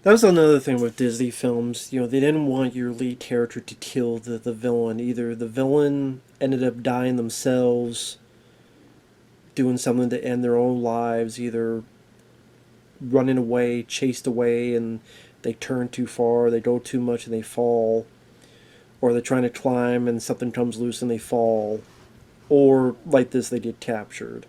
That was another thing with Disney films. They didn't want your lead character to kill the villain. Either the villain ended up dying themselves, doing something to end their own lives, either running away, chased away, and they turn too far, they go too much and they fall, or they're trying to climb and something comes loose and they fall, or like this, they get captured.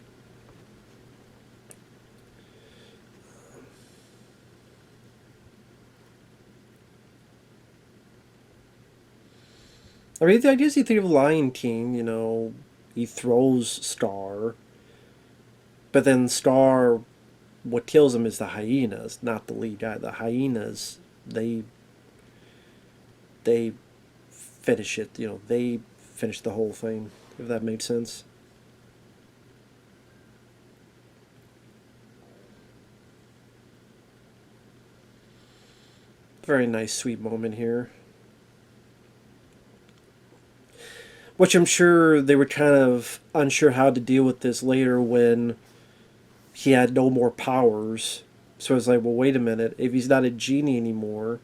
I mean, I guess you think of Lion King, he throws Scar, but then Scar, what kills him is the hyenas, not the lead guy. The hyenas, they finish it. They finish the whole thing. If that makes sense. Very nice, sweet moment here. Which I'm sure they were kind of unsure how to deal with this later when he had no more powers. So it's like, well, wait a minute. If he's not a genie anymore.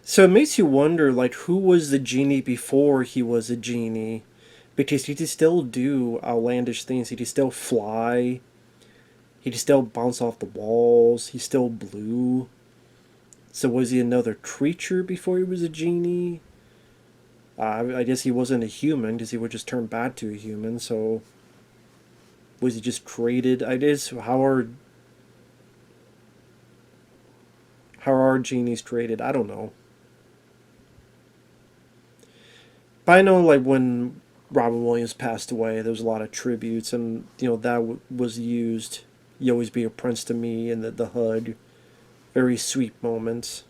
So it makes you wonder, like, who was the genie before he was a genie? Because he could still do outlandish things. He could still fly. He could still bounce off the walls. He's still blue. So was he another creature before he was a genie? I guess he wasn't a human because he would just turn back to a human. So Was he just created? I guess how are genies created? I don't know. But I know like when Robin Williams passed away, there was a lot of tributes, and that was used. You always be a prince to me, and the hug, very sweet moments.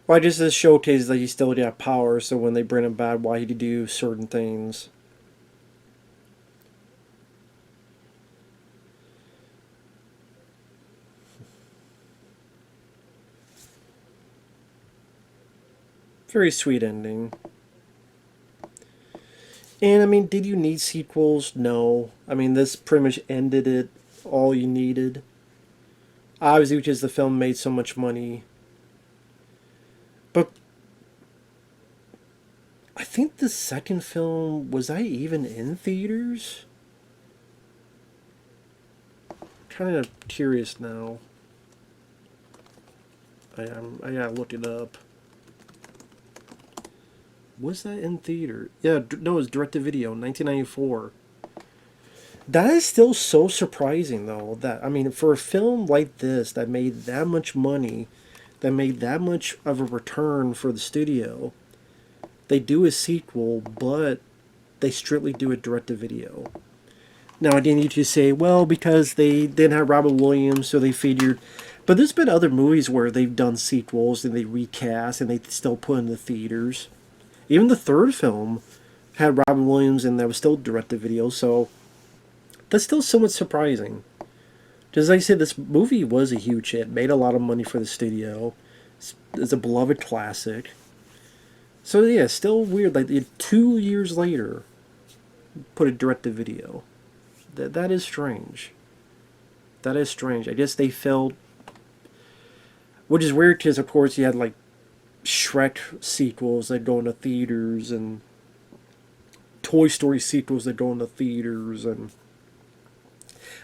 Well, I just this showcases that he still got power, so when they bring him back, why he could do certain things. Very sweet ending. And I mean, did you need sequels? No. I mean, this pretty much ended it. All you needed. Obviously, because the film made so much money. But I think the second film, was I even in theaters? I'm kind of curious now. I gotta look it up. Was that in theater? Yeah, no, it was direct to video, 1994. That is still so surprising, though. That I mean, for a film like this that made that much money, that made that much of a return for the studio, they do a sequel, but they strictly do it direct to video. Now, I didn't need to say, well, because they didn't have Robin Williams, so they figured. But there's been other movies where they've done sequels and they recast and they still put in the theaters. Even the third film had Robin Williams and that was still direct to video, so that's still somewhat surprising. Just like I said, this movie was a huge hit, made a lot of money for the studio. It's a beloved classic. So yeah, still weird. Like 2 years later, put it direct to video. That is strange. That is strange. I guess they felt, which is weird because of course you had like Shrek sequels that go into theaters and Toy Story sequels that go into theaters and.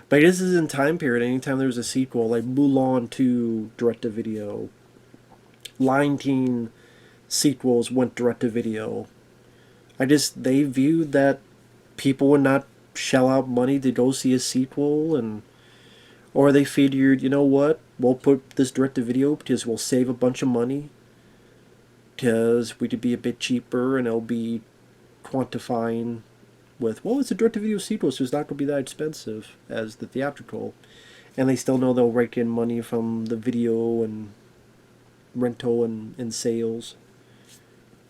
But this is in time period. Anytime there's a sequel, like Mulan 2 direct to video, Lion King sequels went direct to video. They viewed that people would not shell out money to go see a sequel, and or they figured, you know what, we'll put this direct to video because we'll save a bunch of money because we could be a bit cheaper and it'll be quantifying with, well, it's a direct to video sequel, so it's not going to be that expensive as the theatrical. And they still know they'll rake in money from the video and rental and sales.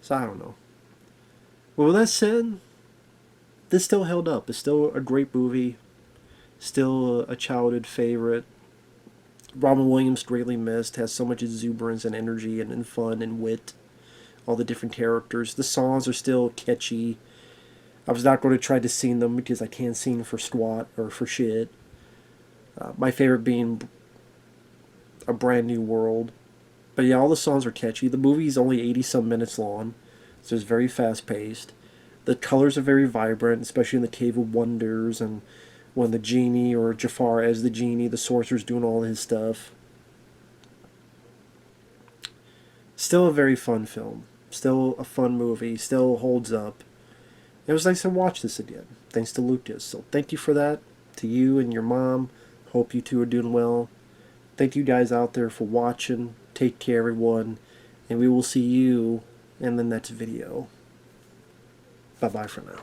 So I don't know. Well, with that said, this still held up. It's still a great movie. Still a childhood favorite. Robin Williams greatly missed. Has so much exuberance and energy and fun and wit. All the different characters. The songs are still catchy. I was not going to try to sing them because I can't sing for squat or for shit. My favorite being A Brand New World. But yeah, all the songs are catchy. The movie is only 80-some minutes long, so it's very fast-paced. The colors are very vibrant, especially in the Cave of Wonders and when the genie, or Jafar as the genie, the sorcerer's doing all his stuff. Still a very fun film. Still a fun movie. Still holds up. It was nice to watch this again, thanks to Lucas. So thank you for that, to you and your mom. Hope you two are doing well. Thank you guys out there for watching. Take care, everyone. And we will see you in the next video. Bye-bye for now.